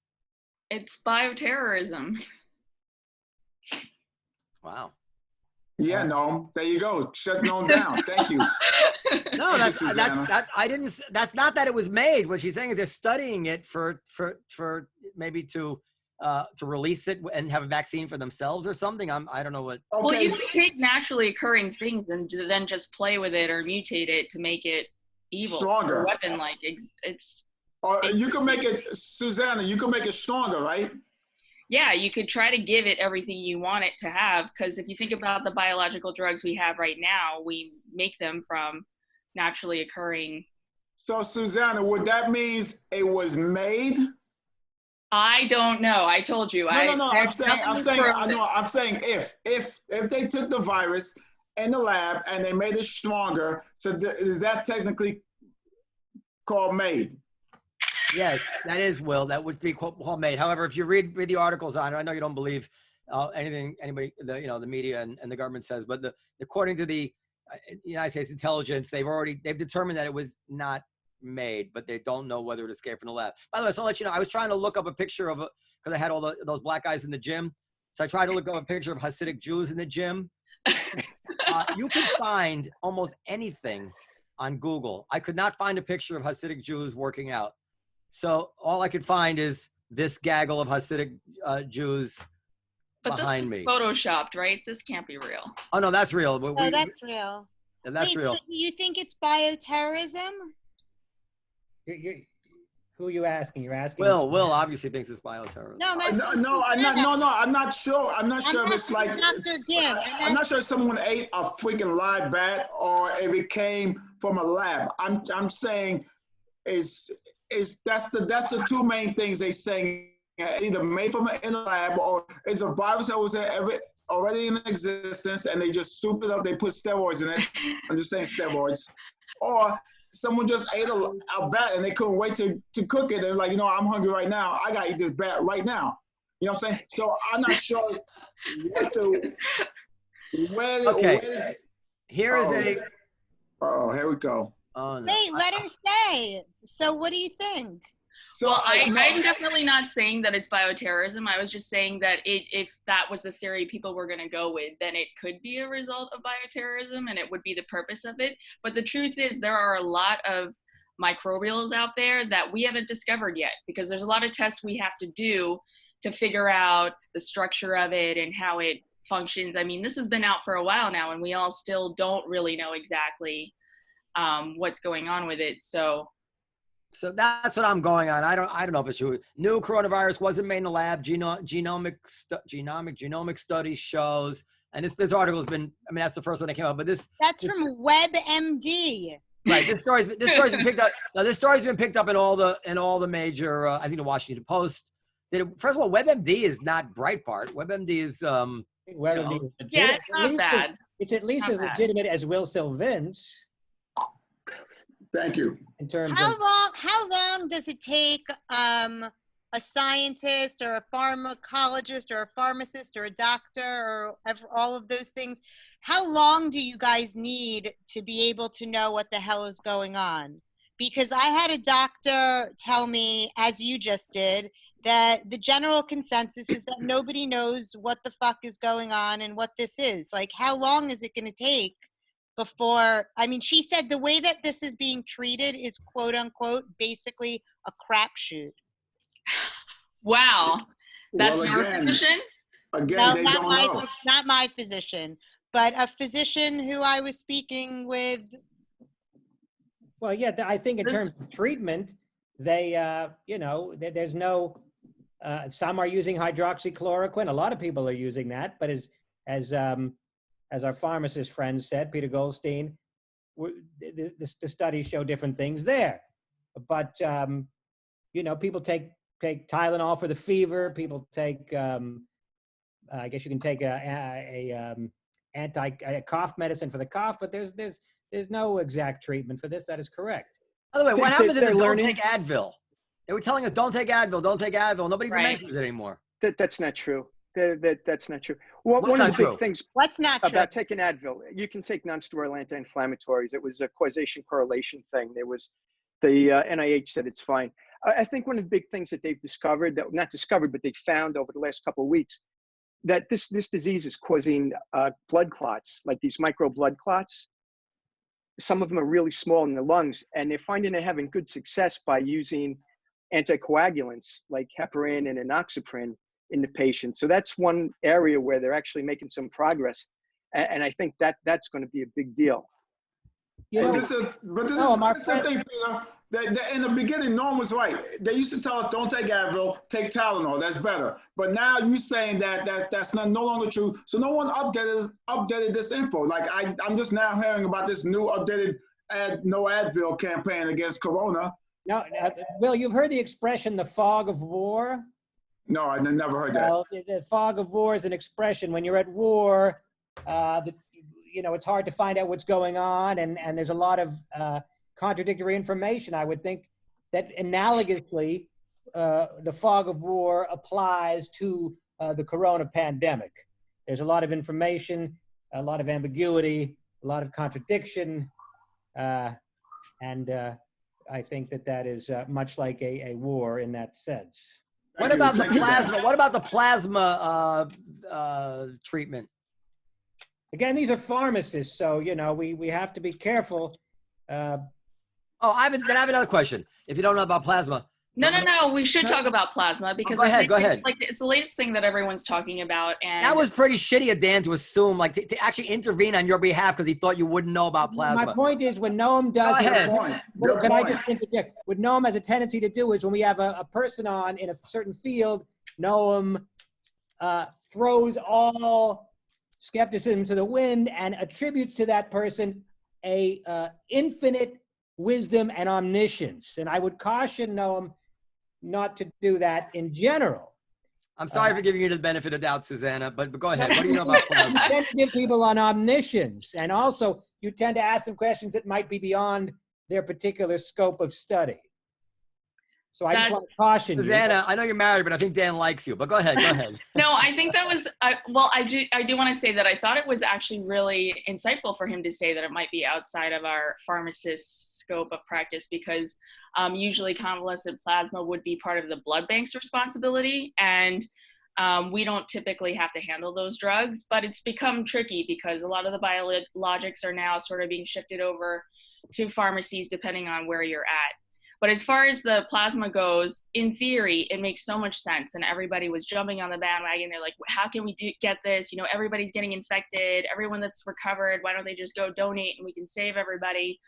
It's bioterrorism. Wow. Yeah, Noam. There you go. Shut Noam down. Thank you. No, Thank you, Suzanna. that's not that it was made. What she's saying is they're studying it for maybe to release it and have a vaccine for themselves or something. I don't know what. Okay. Well, you can take naturally occurring things and then just play with it or mutate it to make it evil, Stronger. or weapon-like. It's. Or you can make it, Susanna. You can make it stronger, right? Yeah, you could try to give it everything you want it to have, because if you think about the biological drugs we have right now, we make them from naturally occurring. So, Susanna, would that means it was made? I don't know. I told you. No. I'm saying if they took the virus in the lab and they made it stronger, so is that technically called made? Yes, that is, Will. That would be homemade. However, if you read the articles on it, I know you don't believe anything anybody, the media and the government says, but according to the United States intelligence, they've determined that it was not made, but they don't know whether it escaped from the lab. By the way, so I'll let you know, I was trying to look up a picture of it because I had all those black guys in the gym. So I tried to look up a picture of Hasidic Jews in the gym. You can find almost anything on Google. I could not find a picture of Hasidic Jews working out. So all I could find is this gaggle of Hasidic Jews behind me. Photoshopped, right? This can't be real. Oh no, that's real. That's real. That's real. Do you think it's bioterrorism? Who are you asking? You're asking. Will obviously thinks it's bioterrorism. No, I'm not sure. I'm not sure if it's like. Dr. Jim. I'm not sure if someone ate a freaking live bat or if it came from a lab. I'm saying that's the two main things they saying, either made from in a lab or it's a virus that was already in existence and they just souped it up, they put steroids in it. I'm just saying steroids. Or someone just ate a bat and they couldn't wait to cook it. They're like, I'm hungry right now. I gotta eat this bat right now. You know what I'm saying? So I'm not sure here we go. Oh, no. Wait, let her say. So what do you think? So well, I'm definitely not saying that it's bioterrorism. I was just saying that if that was the theory people were going to go with, then it could be a result of bioterrorism and it would be the purpose of it. But the truth is there are a lot of microbials out there that we haven't discovered yet, because there's a lot of tests we have to do to figure out the structure of it and how it functions. I mean, this has been out for a while now and we all still don't really know exactly what's going on with it. So that's what I'm going on. I don't know if it's true. New coronavirus wasn't made in the lab. Genomic studies shows, and this article has been. I mean, that's the first one that came out. But that's from WebMD. Right. This story's been picked up. Now, this story's been picked up in all the major. I think the Washington Post. First of all, WebMD is not Breitbart. WebMD is. WebMD is legit. Yeah, it's not bad. It's at least as legitimate as Will Sylvince. Thank you. In terms how long does it take a scientist or a pharmacologist or a pharmacist or a doctor or all of those things? How long do you guys need to be able to know what the hell is going on? Because I had a doctor tell me, as you just did, that the general consensus is that nobody knows what the fuck is going on and what this is. Like, how long is it going to take before? I mean, she said the way that this is being treated is quote unquote basically a crapshoot. Wow, that's your physician? Again, they don't know. Not my physician, but a physician who I was speaking with. Well, yeah, I think in terms of treatment, they, there's no. Some are using hydroxychloroquine. A lot of people are using that, but as our pharmacist friend said, Peter Goldstein, the studies show different things there. But, people take Tylenol for the fever. People take, I guess you can take a anti-cough medicine for the cough, but there's no exact treatment for this. That is correct. By the way, what happened to the don't take Advil? They were telling us, don't take Advil, don't take Advil. Nobody even mentions it anymore. That's not true. That's not true. Well, What's one not of the true? big things What's not about true? taking Advil, you can take non-steroidal anti-inflammatories. It was a causation correlation thing. There was the NIH said it's fine. I think one of the big things that they've discovered, but they found over the last couple of weeks, that this disease is causing blood clots, like these micro blood clots. Some of them are really small in the lungs, and they're finding they're having good success by using anticoagulants like heparin and enoxaparin in the patient. So that's one area where they're actually making some progress, and I think that's going to be a big deal. You know, But this is the thing, Peter. That in the beginning, Norm was right. They used to tell us, don't take Advil, take Tylenol. That's better. But now you're saying that's no longer true. So no one updated this info. Like I'm just now hearing about this new updated no Advil campaign against Corona. now, Will, you've heard the expression "the fog of war." No, I never heard that. Well, the fog of war is an expression. When you're at war, it's hard to find out what's going on, and there's a lot of contradictory information. I would think that analogously, the fog of war applies to the Corona pandemic. There's a lot of information, a lot of ambiguity, a lot of contradiction, and I think that is much like a war in that sense. What about the plasma? What about the plasma treatment? Again, these are pharmacists, so we have to be careful. I have another question. If you don't know about plasma. No. We should talk about plasma because go ahead. Like it's the latest thing that everyone's talking about, and that was pretty shitty of Dan to assume, like to actually intervene on your behalf because he thought you wouldn't know about plasma. My point is, when Noam does, can I just interject? What Noam has a tendency to do is when we have a person on in a certain field, Noam throws all skepticism to the wind and attributes to that person a infinite wisdom and omniscience. And I would caution Noam not to do that in general. I'm sorry for giving you the benefit of doubt, Suzanna, but go ahead. What do you know about plasma? You tend to give people an omniscience, and also you tend to ask them questions that might be beyond their particular scope of study. So I just want to caution you. Suzanna, I know you're married, but I think Dan likes you. But go ahead. No, I think that was, I do want to say that I thought it was actually really insightful for him to say that it might be outside of our pharmacist scope of practice, because usually convalescent plasma would be part of the blood bank's responsibility. And we don't typically have to handle those drugs, but it's become tricky because a lot of the biologics are now sort of being shifted over to pharmacies depending on where you're at. But as far as the plasma goes, in theory, it makes so much sense. And everybody was jumping on the bandwagon. They're like, how can we get this? Everybody's getting infected. Everyone that's recovered, why don't they just go donate and we can save everybody?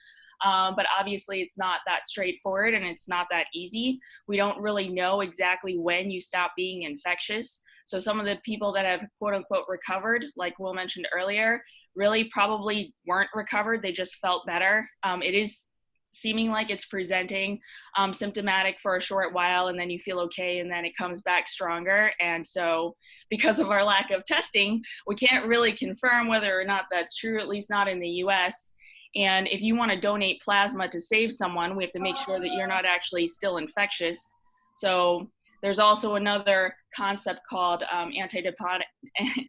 But obviously it's not that straightforward and it's not that easy. We don't really know exactly when you stop being infectious. So some of the people that have quote unquote recovered, like Will mentioned earlier, really probably weren't recovered. They just felt better. It is seeming like it's presenting symptomatic for a short while, and then you feel okay, and then it comes back stronger. And so because of our lack of testing, we can't really confirm whether or not that's true, at least not in the US. And if you want to donate plasma to save someone, we have to make sure that you're not actually still infectious. So there's also another concept called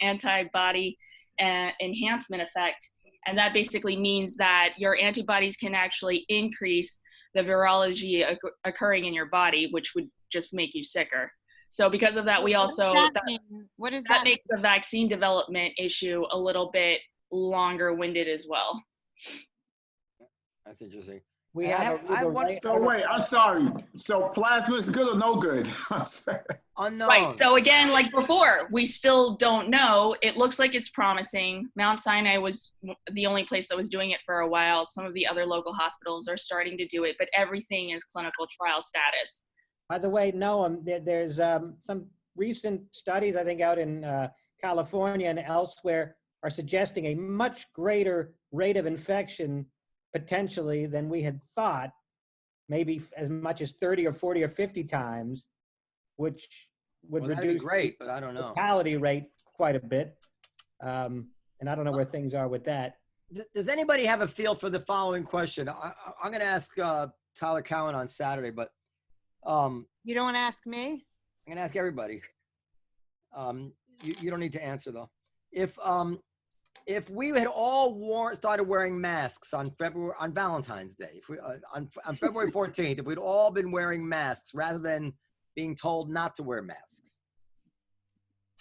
antibody enhancement effect. And that basically means that your antibodies can actually increase the virology occurring in your body, which would just make you sicker. So because of that, we also, that makes the vaccine development issue a little bit longer winded as well. That's interesting. We have wait, I'm sorry. So plasma is good or no good? Unknown. Right. So again, like before, we still don't know. It looks like it's promising. Mount Sinai was the only place that was doing it for a while. Some of the other local hospitals are starting to do it, but everything is clinical trial status. By the way, Noam, there's some recent studies, I think, out in California and elsewhere are suggesting a much greater rate of infection potentially than we had thought, maybe as much as 30 or 40 or 50 times, which would reduce great, but I don't know. Mortality rate quite a bit. And I don't know where things are with that. Does anybody have a feel for the following question? I'm going to ask Tyler Cowan on Saturday, but you don't want to ask me? I'm going to ask everybody. You don't need to answer though. If we had all started wearing masks on Valentine's Day, if we, on February 14th, if we'd all been wearing masks rather than being told not to wear masks,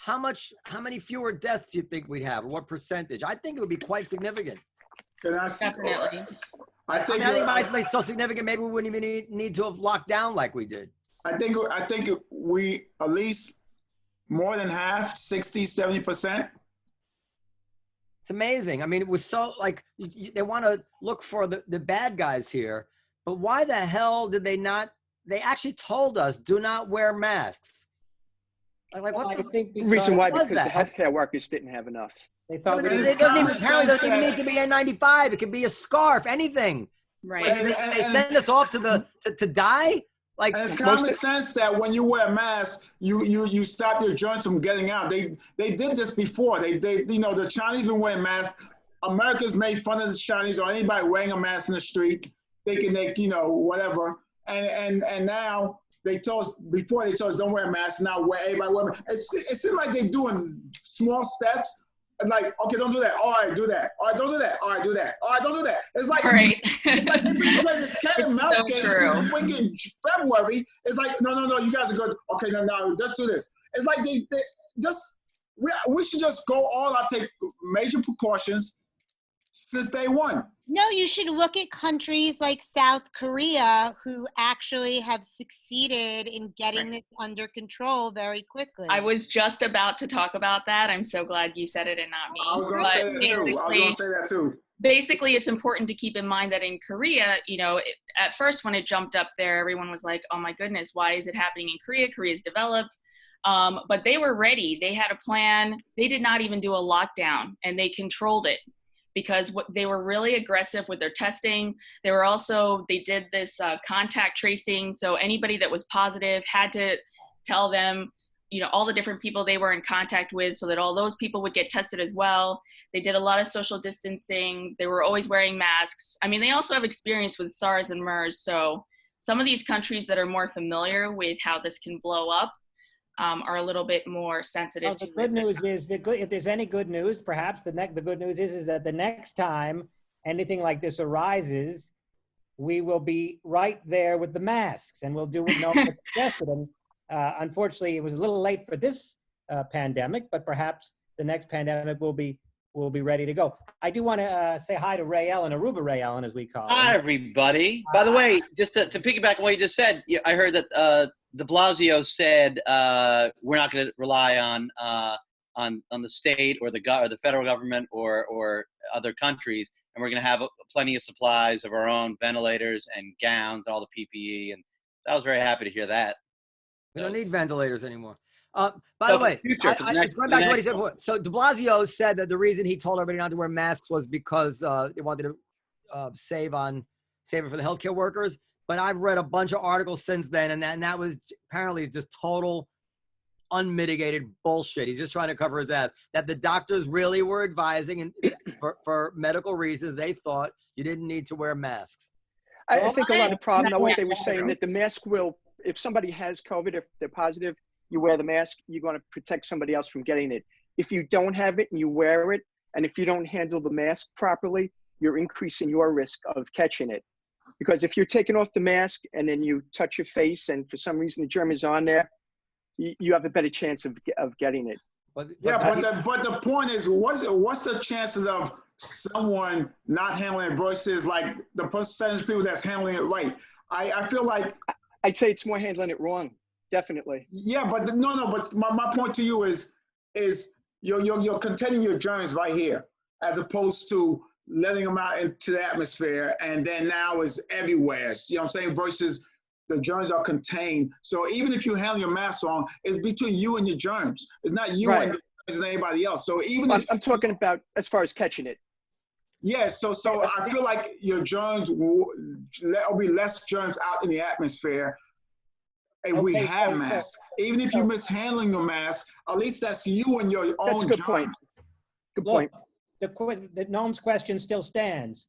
how many fewer deaths do you think we'd have? Or what percentage? I think it would be quite significant. Definitely. I think it might be so significant, maybe we wouldn't even need to have locked down like we did. I think we at least more than half, 60, 70%. It's amazing. I mean, it was so like they want to look for the bad guys here, but why the hell did they not? They actually told us do not wear masks. Like what? I think Reason why, was because the that? healthcare workers didn't have enough. they thought It we doesn't even need to be N95. It could be a scarf, anything. Right. They send us off to die. Like, and it's common sense that when you wear a mask, you stop your joints from getting out. They did this before. They the Chinese been wearing masks. America's made fun of the Chinese or anybody wearing a mask in the street, thinking they whatever. And now they told us before, they told us don't wear a mask. Now everybody wear a mask. It seems like they're doing small steps. Like, okay, don't do that. All right, do that. All right, don't do that. All right, do that. All right, don't do that. It's like, Right. it's like they've been playing this cat and mouse So game true. since freaking February. It's like, no, you guys are good. Okay, no, let's do this. It's like they just, we should just go all out, take major precautions since day one. No, you should look at countries like South Korea who actually have succeeded in getting this under control very quickly. I was just about to talk about that. I'm so glad you said it and not me. I was going to say that too. Basically, it's important to keep in mind that in Korea, at first when it jumped up there, everyone was like, oh my goodness, why is it happening in Korea? Korea's developed. But they were ready. They had a plan. They did not even do a lockdown, and they controlled it because they were really aggressive with their testing. They did this contact tracing. So anybody that was positive had to tell them, all the different people they were in contact with so that all those people would get tested as well. They did a lot of social distancing. They were always wearing masks. I mean, they also have experience with SARS and MERS. So some of these countries that are more familiar with how this can blow up are a little bit more sensitive. Well, the good news is if there's any good news, perhaps the good news is that the next time anything like this arises, we will be right there with the masks, and we'll do what Noam suggested. And unfortunately, it was a little late for this pandemic, but perhaps the next pandemic will be ready to go. I do want to say hi to Ray Ellin, Aruba Ray Ellin, as we call him. Hi, everybody. By the way, just to piggyback on what you just said, I heard that de Blasio said we're not going to rely on the state or the federal government or other countries, and we're going to have plenty of supplies of our own ventilators and gowns, all the PPE, and I was very happy to hear that. we don't need ventilators anymore. By the way, going back to what he said before. So de Blasio said that the reason he told everybody not to wear masks was because they wanted to save it for the healthcare workers. But I've read a bunch of articles since then, and that was apparently just total unmitigated bullshit. He's just trying to cover his ass. That the doctors really were advising, and for medical reasons, they thought you didn't need to wear masks. I think a lot of the problem, what they were saying, that the mask will, if somebody has COVID, if they're positive, you wear the mask, you're going to protect somebody else from getting it. If you don't have it and you wear it, and if you don't handle the mask properly, you're increasing your risk of catching it. Because if you're taking off the mask and then you touch your face and for some reason the germ is on there, you have a better chance of getting it. But the point is, what's the chances of someone not handling it versus like the percentage of people that's handling it right? I feel like I'd say it's more handling it wrong, definitely. Yeah, but but my point to you is you're containing your germs right here, as opposed to letting them out into the atmosphere, and then now is everywhere. You know what I'm saying? Versus the germs are contained. So even if you handle your mask on, it's between you and your germs. It's not you and the germs and anybody else. So even I'm talking about as far as catching it. Yeah, so I feel like your germs there'll be less germs out in the atmosphere if we have masks. Even if you're mishandling your mask, at least that's you and your own germs. That's a good point. Good point. Noam's question still stands.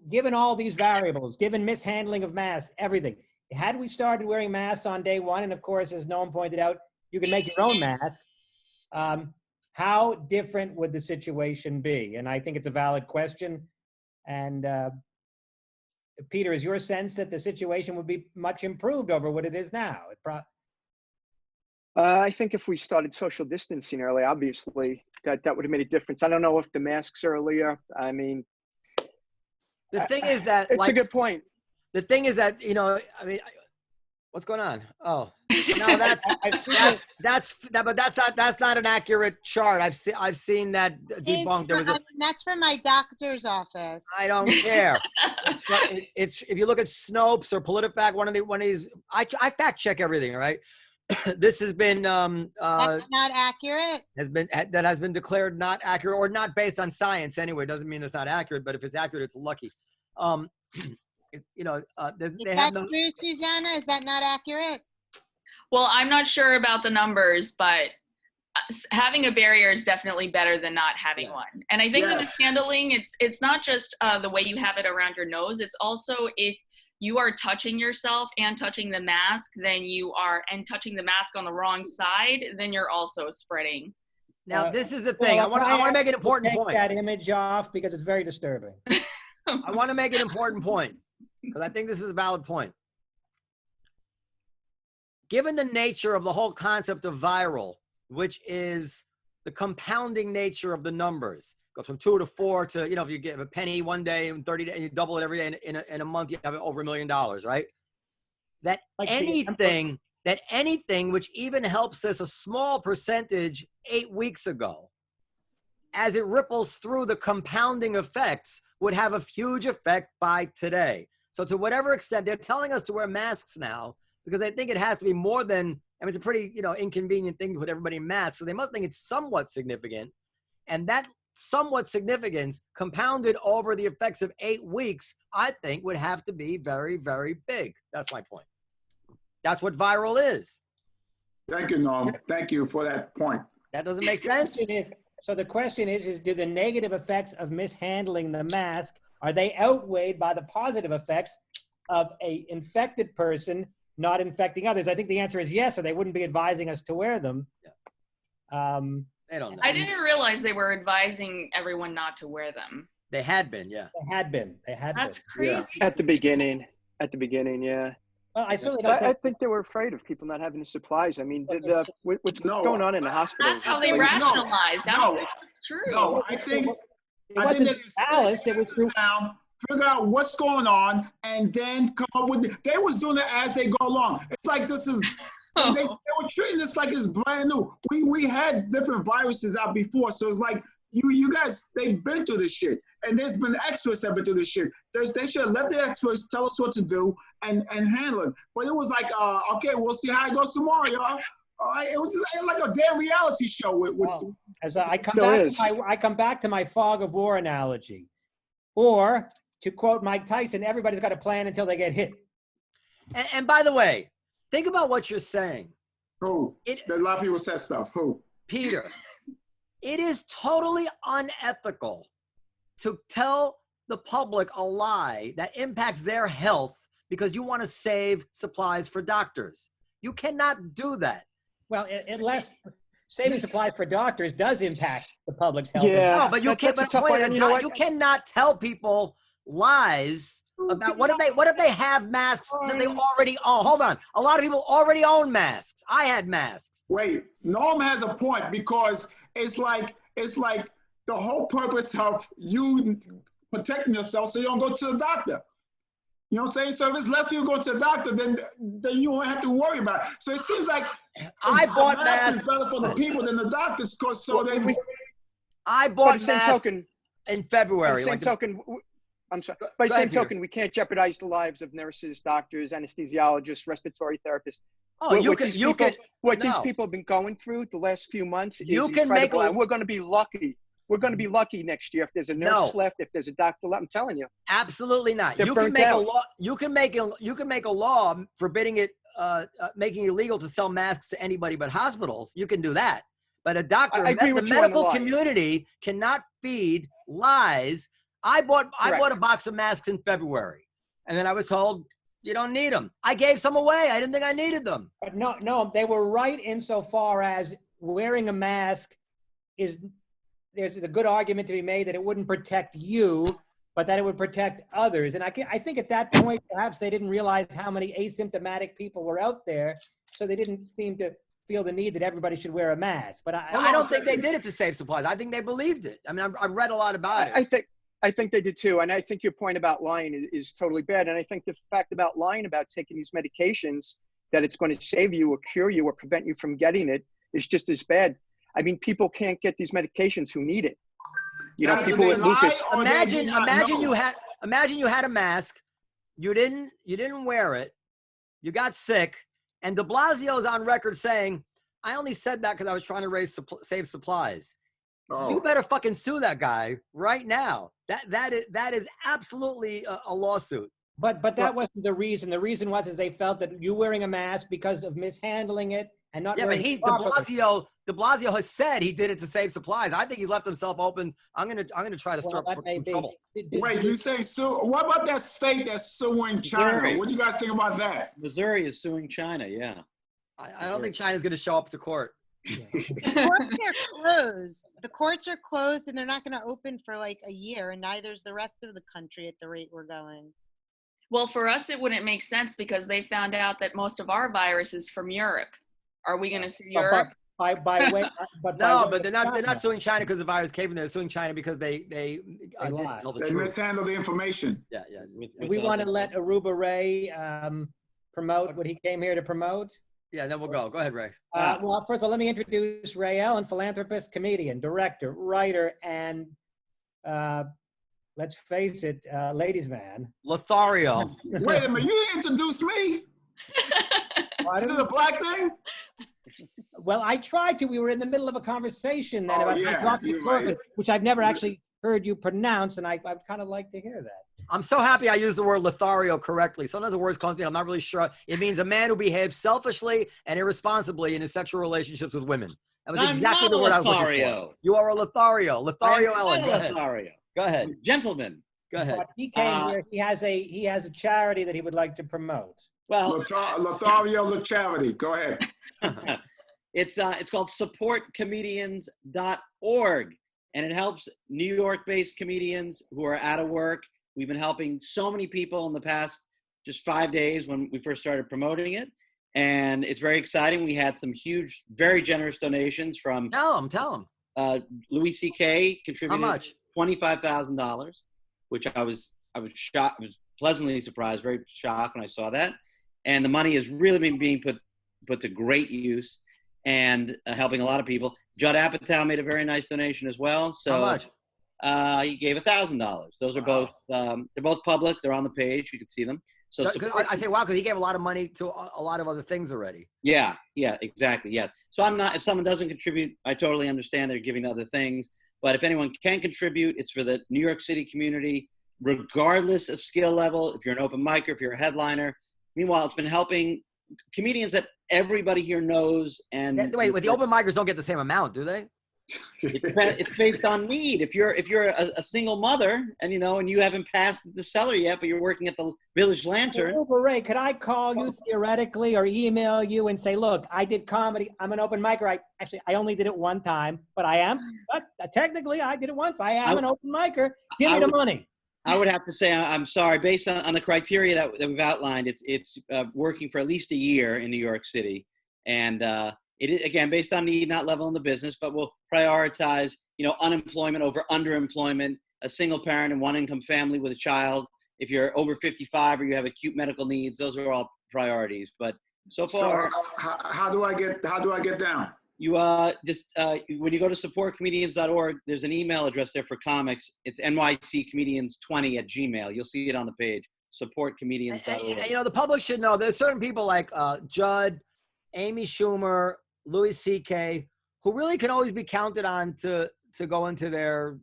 Given all these variables, given mishandling of masks, everything, had we started wearing masks on day one, and of course, as Noam pointed out, you can make your own mask, how different would the situation be? And I think it's a valid question. And Peter, is your sense that the situation would be much improved over what it is now? I think if we started social distancing early, obviously that would have made a difference. I don't know if the masks earlier. I mean, The thing is that it's a good point. The thing is that, you know, I mean, what's going on? Oh, no, that's not an accurate chart. I've seen that debunked. There was that's from my doctor's office. I don't care. It's if you look at Snopes or PolitiFact, one of these, I fact check everything. Right. This has been that's not accurate. That has been declared not accurate or not based on science anyway. It doesn't mean it's not accurate, but if it's accurate, it's lucky. You know, they have no. True, Suzanna? Is that not accurate? Well, I'm not sure about the numbers, but having a barrier is definitely better than not having one. And I think the mishandling, it's not just the way you have it around your nose. It's also if you are touching yourself and touching the mask, and touching the mask on the wrong side, then you're also spreading. Now, this is the thing. Well, I want to make an important point. Take that image off because it's very disturbing. I want to make an important point because I think this is a valid point. Given the nature of the whole concept of viral, which is the compounding nature of the numbers, goes from 2 to 4 to, you know, if you give a penny one day and 30 days, you double it every day in a month, you have over $1 million, right? That like anything which even helps us a small percentage 8 weeks ago, as it ripples through the compounding effects, would have a huge effect by today. So to whatever extent, they're telling us to wear masks now because I think it has to be more than, I mean, it's a pretty, you know, inconvenient thing to put everybody in masks. So they must think it's somewhat significant. And that somewhat significance compounded over the effects of 8 weeks, I think would have to be very, very big. That's my point. That's what viral is. Thank you, Noam. Thank you for that point. That doesn't make sense. So the question is do the negative effects of mishandling the mask, are they outweighed by the positive effects of a infected person not infecting others? I think the answer is yes, or they wouldn't be advising us to wear them. They don't know. I didn't realize they were advising everyone not to wear them. They had been, yeah. They had been. That's crazy. Yeah. At the beginning, yeah. Well, I certainly don't I think they were afraid of people not having the supplies. I mean, what's going on in the hospitals? That's how they rationalize. That's true. No, I think that it was through. Figure out what's going on, and then come up with they was doing it as they go along. It's like this is they were treating this like it's brand new. We had different viruses out before, so it's like you guys, they've been through this shit, and there's been experts that have been through this shit. They should have let the experts tell us what to do and handle it. But it was like, okay, we'll see how it goes tomorrow, y'all. It was like a damn reality show. As I come back to my fog of war analogy, or to quote Mike Tyson, everybody's got a plan until they get hit. And by the way, think about what you're saying. Who? A lot of people said stuff. Who? Peter. It is totally unethical to tell the public a lie that impacts their health because you want to save supplies for doctors. You cannot do that. Well, unless saving supplies for doctors does impact the public's health. Yeah, no, but you can't. You cannot tell people lies about what if they have masks that they already own. Hold on, a lot of people already own masks. I had masks. Wait, Noam has a point because it's like the whole purpose of you protecting yourself so you don't go to the doctor. You know what I'm saying? So if there's less people going to the doctor, then you won't have to worry about it. So it seems like I bought masks. It's better for the people than the doctors, because I bought masks in February. By the same token, I'm sorry. By the same token, we can't jeopardize the lives of nurses, doctors, anesthesiologists, respiratory therapists. Oh, what these people have been going through the last few months is incredible. And we're going to be lucky. We're going to be lucky next year if there's a nurse left, if there's a doctor left. I'm telling you. Absolutely not. You can make a law. You can make a law forbidding it, making it illegal to sell masks to anybody but hospitals. You can do that. But a doctor, the medical community cannot feed lies. I bought a box of masks in February, and then I was told you don't need them. I gave some away. I didn't think I needed them. But no, they were right insofar as wearing a mask there's a good argument to be made that it wouldn't protect you, but that it would protect others. And I think at that point, perhaps they didn't realize how many asymptomatic people were out there, so they didn't seem to feel the need that everybody should wear a mask. But I don't think they did it to save supplies. I think they believed it. I mean, I've read a lot about it. I think they did too. And I think your point about lying is totally bad. And I think the fact about lying about taking these medications, that it's going to save you or cure you or prevent you from getting it, is just as bad. I mean, people can't get these medications who need it. You know, people with lupus. Imagine you had a mask, you didn't wear it, you got sick, and de Blasio's on record saying, I only said that because I was trying to save supplies. Oh. You better fucking sue that guy right now. That is absolutely a lawsuit. But that wasn't the reason. The reason was they felt that you wearing a mask because of mishandling it and not. Yeah, but de Blasio has said he did it to save supplies. I think he left himself open. I'm gonna try to start some trouble. Wait, you say sue? What about that state that's suing China? Missouri. What do you guys think about that? Missouri is suing China. Yeah. I don't think China's gonna show up to court. The courts are closed. The courts are closed, and they're not going to open for like a year, and neither's the rest of the country at the rate we're going. Well, for us, it wouldn't make sense because they found out that most of our virus is from Europe. Are we going to sue Europe? But they're not suing China because the virus came in. They're suing China because they didn't tell the They truth. mishandled the information. Yeah. We want to let Aruba Ray promote what he came here to promote. Yeah, then we'll go. Go ahead, Ray. Well, first of all, let me introduce Ray Ellin, philanthropist, comedian, director, writer, and let's face it, ladies' man. Lothario. Wait a minute, you didn't introduce me? Is it a black thing? Well, I tried to. We were in the middle of a conversation then about hydroxychloroquine, right. which I've never actually heard you pronounce, and I'd kind of like to hear that. I'm so happy I used the word Lothario correctly. Sometimes the word comes to me, I'm not really sure. It means a man who behaves selfishly and irresponsibly in his sexual relationships with women. That was exactly the word I was looking for. You are a Lothario. Lothario Ellin. Go ahead. Lothario. Go ahead. Gentlemen. Go ahead. But he came here. He has a charity that he would like to promote. Well, Lothario the charity. Go ahead. it's called supportcomedians.org, and it helps New York-based comedians who are out of work. We've been helping so many people in the past just 5 days when we first started promoting it. And it's very exciting. We had some huge, very generous donations from Tell him. Louis C.K. contributed How much? $25,000, which I was shocked. I was pleasantly surprised, very shocked when I saw that. And the money has really been being put to great use and helping a lot of people. Judd Apatow made a very nice donation as well. So How much? He gave $1,000. Those are both they're both public. They're on the page. You can see them. So I say wow because he gave a lot of money to a lot of other things already. Yeah, exactly. Yeah. So I'm not. If someone doesn't contribute, I totally understand they're giving other things. But if anyone can contribute, it's for the New York City community, regardless of skill level. If you're an open micer, if you're a headliner. Meanwhile, it's been helping comedians that everybody here knows. And wait, the open micers don't get the same amount, do they? It's based on need. If you're a single mother and you haven't passed the cellar yet, but you're working at the Village Lantern. Ray, could I call you theoretically or email you and say, look, I did comedy. I'm an open micer. I only did it one time, but technically I did it once. I am an open micer. Give me the money. I would have to say I'm sorry. Based on the criteria that we've outlined, it's working for at least a year in New York City, and it is, again, based on need, not level in the business, but we'll prioritize, unemployment over underemployment, a single parent and one income family with a child. If you're over 55 or you have acute medical needs, those are all priorities. But so far, how do I get down? You when you go to supportcomedians.org, there's an email address there for comics. It's nyccomedians20@gmail. You'll see it on the page. Supportcomedians.org. And, the public should know there's certain people like Judd, Amy Schumer, Louis C.K., who really can always be counted on to go into their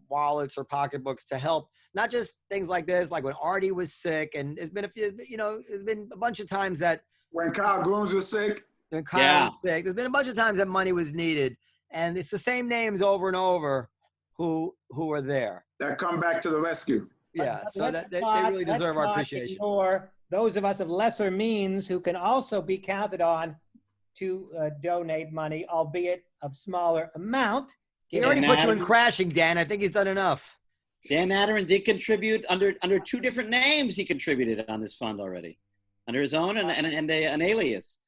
wallets or pocketbooks to help. Not just things like this, like when Artie was sick, and there's been there's been a bunch of times that when Kyle Grooms was sick. When Kyle was sick, there's been a bunch of times that money was needed, and it's the same names over and over who are there that come back to the rescue. Yeah, so that they really deserve our appreciation. Or those of us of lesser means who can also be counted on to donate money, albeit of smaller amount. He already put you in crashing, Dan. I think he's done enough. Dan Naturman did contribute under two different names. He contributed on this fund already, under his own and an alias.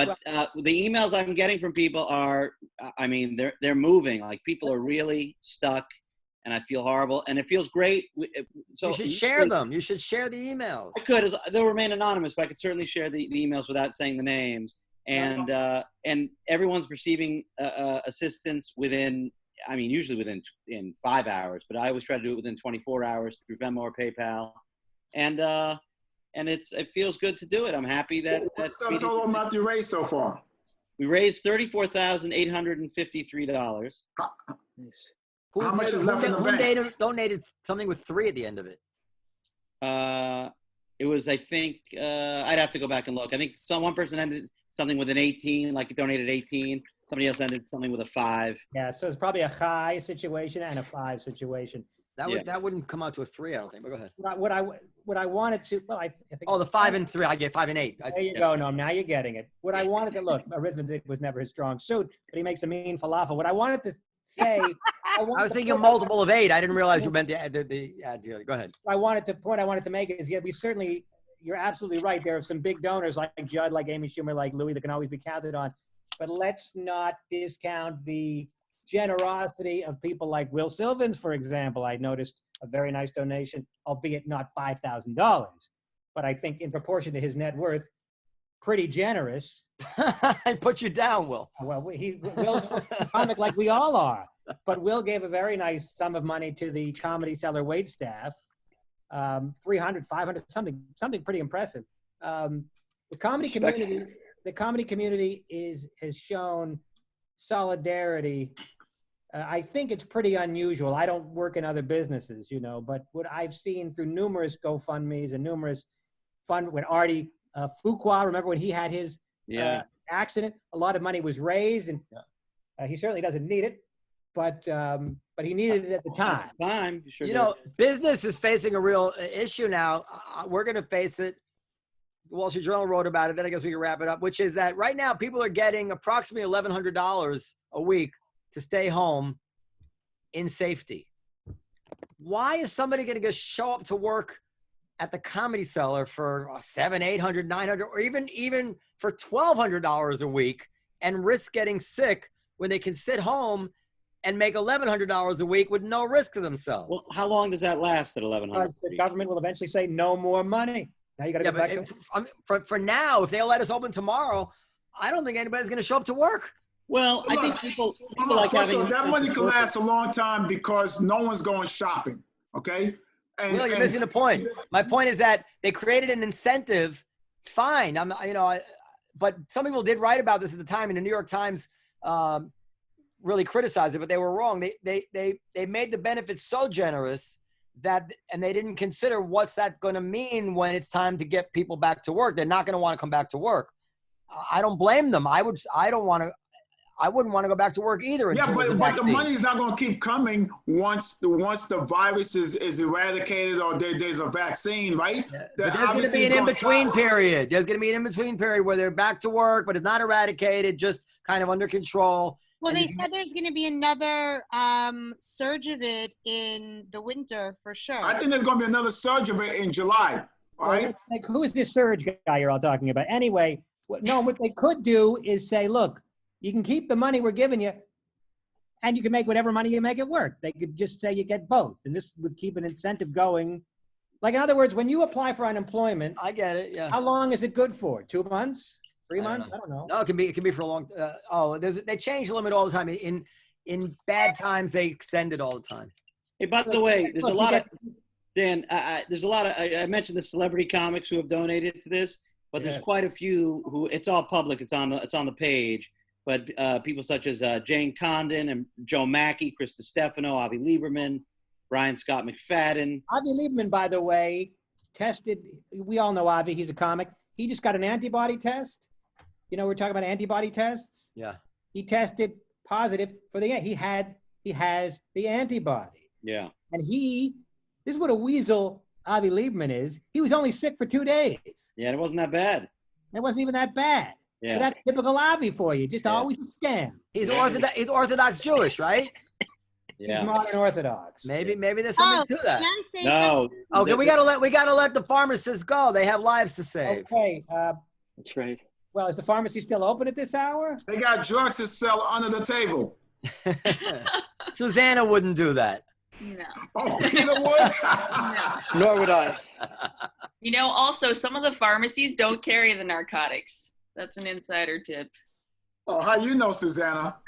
But the emails I'm getting from people are, I mean, they're moving. Like people are really stuck, and I feel horrible. And it feels great. So you should share them. You should share the emails. I could. They'll remain anonymous, but I could certainly share the emails without saying the names. And everyone's receiving assistance within, I mean, usually in 5 hours, but I always try to do it within 24 hours through Venmo or PayPal. And it feels good to do it. I'm happy that. What's the total amount you raised so far? We raised $34,853. How much is left in the bank? Who donated something with 3 at the end of it? It was, I think, I'd have to go back and look. I think one person ended something with an 18, like donated 18. Somebody else ended something with a 5. Yeah, so it's probably a high situation and a 5 situation. That wouldn't come out to a 3, I don't think. But go ahead. What I wanted to, well, I think. Oh, the 5 and 3. I get 5 and 8. There you go, Noam. Now you're getting it. What I wanted to look, arithmetic was never his strong suit, but he makes a mean falafel. What I wanted to say, I was thinking a multiple of 8. I didn't realize you meant the deal. Go ahead. I wanted to make is, yeah, we certainly, you're absolutely right. There are some big donors like Judd, like Amy Schumer, like Louis that can always be counted on. But let's not discount the generosity of people like Will Sylvince, for example. I noticed a very nice donation, albeit not $5,000, but I think in proportion to his net worth, pretty generous. I put you down, Will. Well, Will's a comic like we all are, but Will gave a very nice sum of money to the Comedy Cellar wait staff, 300, 500, something pretty impressive. The comedy community has shown solidarity. I think it's pretty unusual. I don't work in other businesses, but what I've seen through numerous GoFundMes and numerous when Artie Fuqua, remember when he had his accident, a lot of money was raised, and he certainly doesn't need it, but he needed it at the time. Business is facing a real issue now. We're going to face it. The Wall Street Journal wrote about it. Then I guess we can wrap it up, which is that right now people are getting approximately $1,100 a week to stay home in safety. Why is somebody going to show up to work at the Comedy Cellar for $700, $800, $900, or even for $1,200 a week and risk getting sick when they can sit home and make $1,100 a week with no risk to themselves? Well, how long does that last at $1,100? The government will eventually say no more money. Now you got to go back to for now, if they'll let us open tomorrow, I don't think anybody's going to show up to work. Well, I think people like having that money can last a long time because no one's going shopping. Okay. Will, you're missing the point. My point is that they created an incentive. Fine, but some people did write about this at the time, and the New York Times really criticized it, but they were wrong. They made the benefits so generous and they didn't consider what's that going to mean when it's time to get people back to work. They're not going to want to come back to work. I don't blame them. I wouldn't want to go back to work either. Yeah, but the money's not going to keep coming once the virus is eradicated or there's a vaccine, right? Yeah, but there's going to be an in-between period. There's going to be an in-between period where they're back to work, but it's not eradicated, just kind of under control. Well, they said there's going to be another surge of it in the winter for sure. I think there's going to be another surge of it in July. All right. Like, who is this surge guy you're all talking about? Anyway, what they could do is say, look, you can keep the money we're giving you, and you can make whatever money you make it work. They could just say you get both, and this would keep an incentive going. Like, in other words, when you apply for unemployment, I get it. Yeah. How long is it good for? 2 months? 3 months? I don't know. No, it can be for a long. They change the limit all the time. In bad times, they extend it all the time. Hey, by the way, there's a lot of Dan. There's a lot of. I mentioned the celebrity comics who have donated to this, but there's quite a few who. It's all public. It's on the page. But people such as Jane Condon and Joe Mackey, Chris DiStefano, Avi Lieberman, Brian Scott McFadden. Avi Lieberman, by the way, tested. We all know Avi. He's a comic. He just got an antibody test. We're talking about antibody tests. Yeah. He tested positive for he has the antibody. Yeah. And this is what a weasel Avi Lieberman is. He was only sick for 2 days. Yeah, it wasn't that bad. It wasn't even that bad. Yeah. But that's typical Avi for you. Just always a scam. He's Orthodox Jewish, right? Yeah. He's modern Orthodox. Maybe there's something to that. No. Okay, we gotta let the pharmacists go. They have lives to save. Okay. That's right. Well, is the pharmacy still open at this hour? They got drugs to sell under the table. Suzanna wouldn't do that. No. Oh, Peter would? No. Nor would I. You know, also, some of the pharmacies don't carry the narcotics. That's an insider tip. Oh, how you know, Susanna?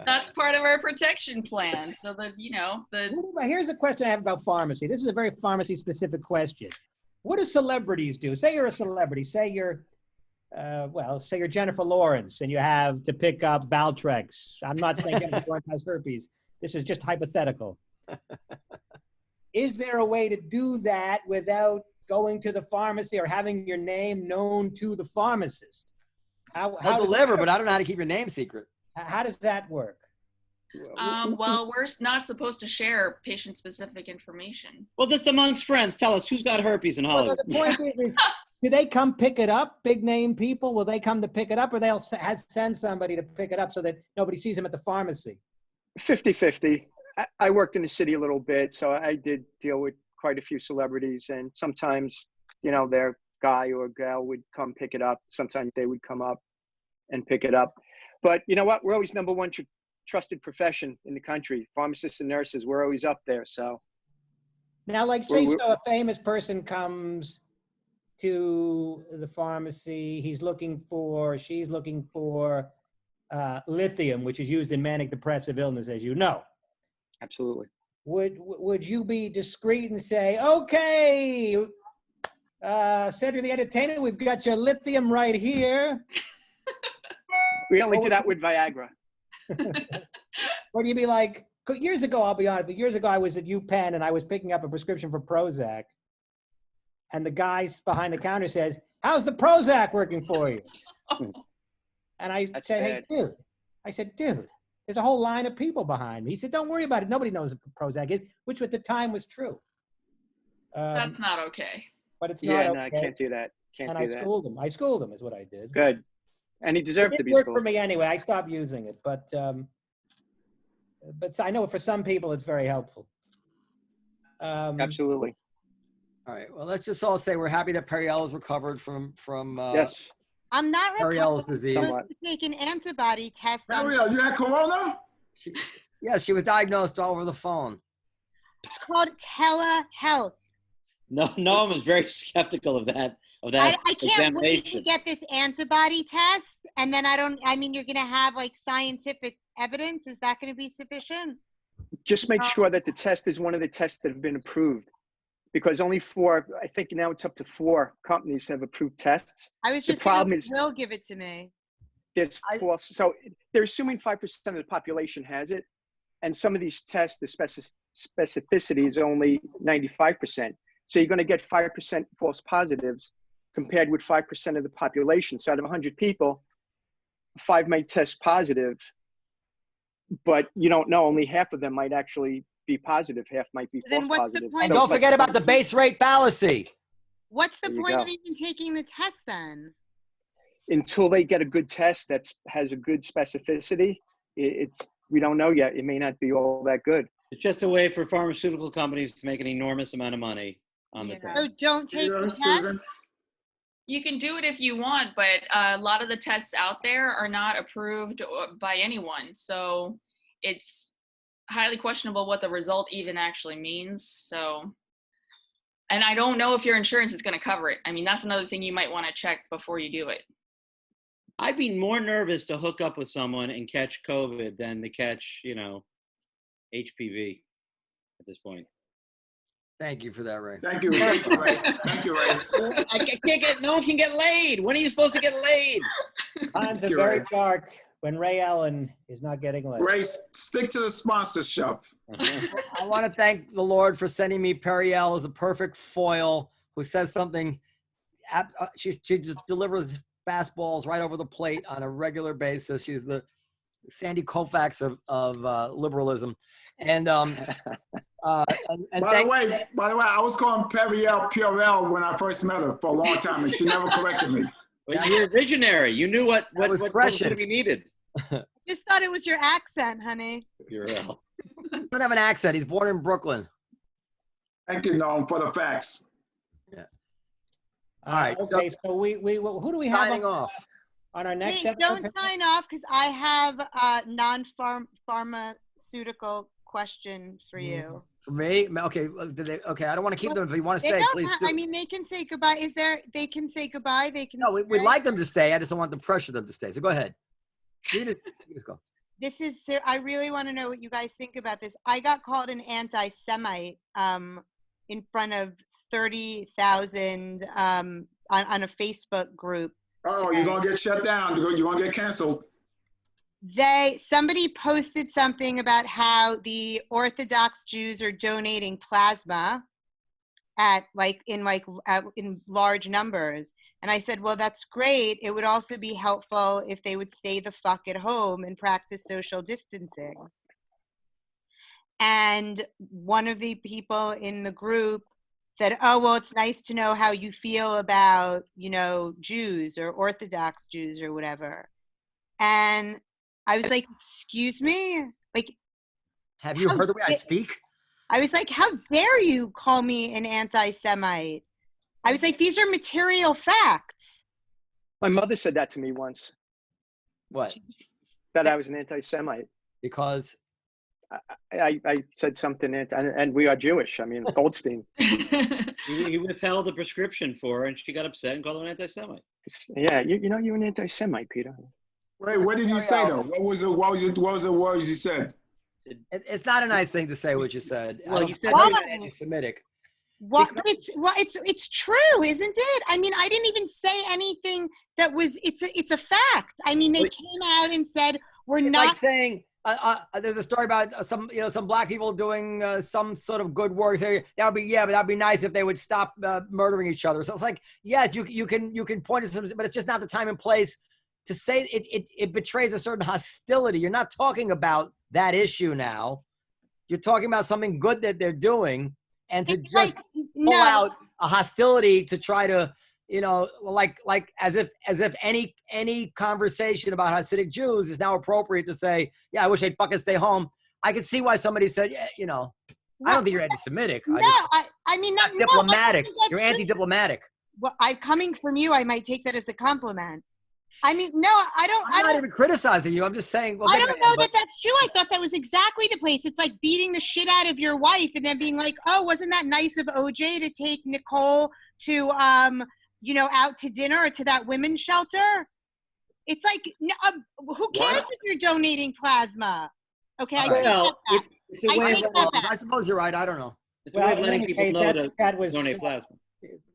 That's part of our protection plan. So that, you know, Here's a question I have about pharmacy. This is a very pharmacy-specific question. What do celebrities do? Say you're a celebrity. Say you're, say you're Jennifer Lawrence and you have to pick up Valtrex. I'm not saying Jennifer Lawrence has herpes. This is just hypothetical. Is there a way to do that without going to the pharmacy or having your name known to the pharmacist? How deliver, but I don't know how to keep your name secret. How does that work? well, we're not supposed to share patient-specific information. Well, just amongst friends, tell us who's got herpes in Hollywood. Well, the point is, do they come pick it up? Big name people, will they come to pick it up, or they'll send somebody to pick it up so that nobody sees them at the pharmacy? 50-50. I worked in the city a little bit, so I did deal with quite a few celebrities, and sometimes, you know, their guy or gal would come pick it up. Sometimes they would come up and pick it up. But you know what? We're always number one trusted profession in the country. Pharmacists and nurses, we're always up there. So now, like, say so a famous person comes to the pharmacy, she's looking for lithium, which is used in manic depressive illness, as you know. absolutely. Would you be discreet and say, okay, Cedric the Entertainer, we've got your lithium right here? We only do that with Viagra. Or do you be like, years ago, I'll be honest, but years ago I was at UPenn and I was picking up a prescription for Prozac. And the guy behind the counter says, how's the Prozac working for you? And I said, hey, dude. I said, dude, there's a whole line of people behind me. He said, don't worry about it. Nobody knows what Prozac is, which at the time was true. That's not okay. But it's not okay. I can't do that. I schooled him. I schooled him is what I did. Good. And he deserved to be schooled. It schooled. worked for me anyway. I stopped using it. But I know for some people it's very helpful. Absolutely. All right. Well, let's just all say we're happy that Periel is recovered from yes. I'm not Periel's disease. supposed to take an antibody test. Periel, you had corona? She was diagnosed over the phone. It's called telehealth. No, Noam is very skeptical of that. I can't wait to get this antibody test, and then you're going to have like scientific evidence. Is that going to be sufficient? Just make sure that the test is one of the tests that have been approved, because only 4, I think now it's up to 4 companies have approved tests. I was just the problem is will give it to me. It's false. So they're assuming 5% of the population has it, and some of these tests, the specificity is only 95%. So you're going to get 5% false positives compared with 5% of the population. So out of 100 people, 5 might test positive, but you don't know. Only half of them might actually be positive. Half might be false positive. And don't forget about the base rate fallacy. What's the point of even taking the test then? Until they get a good test that has a good specificity, we don't know yet. It may not be all that good. It's just a way for pharmaceutical companies to make an enormous amount of money on the test. So don't take the test? You can do it if you want, but a lot of the tests out there are not approved by anyone. So it's highly questionable what the result even actually means. So, and I don't know if your insurance is going to cover it. I mean, that's another thing you might want to check before you do it. I'd be more nervous to hook up with someone and catch COVID than to catch, HPV at this point. Thank you for that, Ray. Thank you. Thank you, Ray. Thank you, Ray. No one can get laid. When are you supposed to get laid? Times are very dark when Ray Ellin is not getting laid. Ray, stick to the sponsorship. I want to thank the Lord for sending me Periel as a perfect foil who says something. She just delivers fastballs right over the plate on a regular basis. She's the Sandy Koufax of liberalism. And by the way, I was calling Periel when I first met her for a long time, and she never corrected me. But you're a visionary. You knew what was going to be needed. Just thought it was your accent, honey. Periel. He doesn't have an accent. He's born in Brooklyn. Thank you, Noam, for the facts. Yeah. All right. Okay, so we who do we have Signing off. on our next Wait, episode? don't sign off because I have a non-pharmaceutical question for you. For me? Okay. Okay. I don't want to keep them. If you want to They stay, don't please ha- do. I mean, they can say goodbye. They can say goodbye. They can. No, we'd stay. like them to stay. I just don't want to pressure them to stay. So go ahead. You just go. This is. I really want to know what you guys think about this. I got called an anti-Semite in front of 30,000 on a Facebook group. Oh, you're gonna get shut down. You're gonna get canceled. Somebody posted something about how the Orthodox Jews are donating plasma in large numbers. And I said, well, that's great. It would also be helpful if they would stay the fuck at home and practice social distancing. And one of the people in the group said, oh, well, it's nice to know how you feel about, Jews or Orthodox Jews or whatever. And I was like, excuse me? Like, have you heard the way I speak? I was like, how dare you call me an anti-Semite? I was like, these are material facts. My mother said that to me once, What? that I was an anti-Semite. Because I said something, and we are Jewish. I mean, Goldstein. He withheld the prescription for her, and she got upset and called him an anti-Semite. Yeah, you're an anti-Semite, Peter. Wait, what did you say though? What was the words you said? it's not a nice thing to say what you said. Well, you said anti-Semitic. What? It's true, isn't it? I mean, I didn't even say anything that was. It's a fact. I mean, they came out and said we're It's not like saying there's a story about some black people doing some sort of good work. Say but that'd be nice if they would stop murdering each other. So it's like, yes, you can point to some, but it's just not the time and place to say it. It betrays a certain hostility. You're not talking about that issue now. You're talking about something good that they're doing, and to just pull out a hostility to try to, like as if any conversation about Hasidic Jews is now appropriate to say, yeah, I wish they'd fucking stay home. I could see why somebody said, I don't think you're anti-Semitic. I mean, not diplomatic. No, You're anti-diplomatic. Well, coming from you, I might take that as a compliment. I mean, no, I'm not even criticizing you. I'm just saying. Well, I don't know that that's true. I thought that was exactly the place. It's like beating the shit out of your wife and then being like, oh, wasn't that nice of OJ to take Nicole to, out to dinner or to that women's shelter? It's like, who cares if you're donating plasma? Okay, I take that back. It's a way I suppose you're right. I don't know. It's a way of letting people know to donate plasma.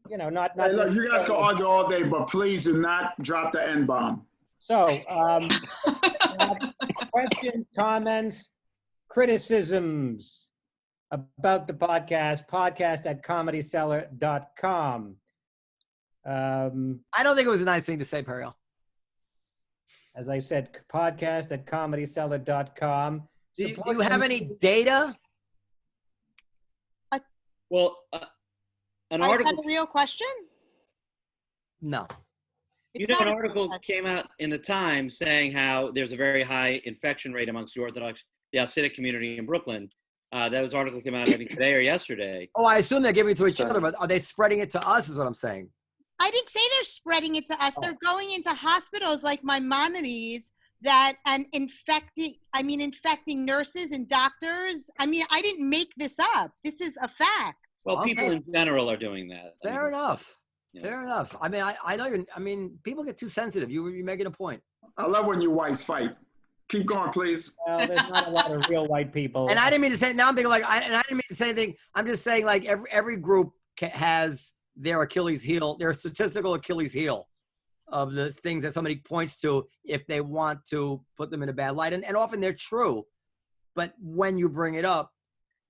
Not. Hey, look, you guys can argue all day, but please do not drop the N-bomb. So, questions, comments, criticisms about the podcast at comedyseller.com. I don't think it was a nice thing to say, Periel. As I said, podcast at comedyseller.com. Do you have any data? Well, an article. Is that a real question? No. An article came out in the Times saying how there's a very high infection rate amongst the Hasidic community in Brooklyn. That article came out, I think, today or yesterday. Oh, I assume they're giving it to each other, but are they spreading it to us is what I'm saying. I didn't say they're spreading it to us. They're going into hospitals like Maimonides and infecting nurses and doctors. I mean, I didn't make this up. This is a fact. Well, people in general are doing that. Fair enough. Fair enough. I mean, I know people get too sensitive. You're making a point. I love when you whites fight. Keep going, please. Well, there's not a lot of real white people. And I didn't mean to say, now I'm being like, I didn't mean to say anything. I'm just saying like every group has their Achilles heel, their statistical Achilles heel of the things that somebody points to if they want to put them in a bad light. And often they're true. But when you bring it up,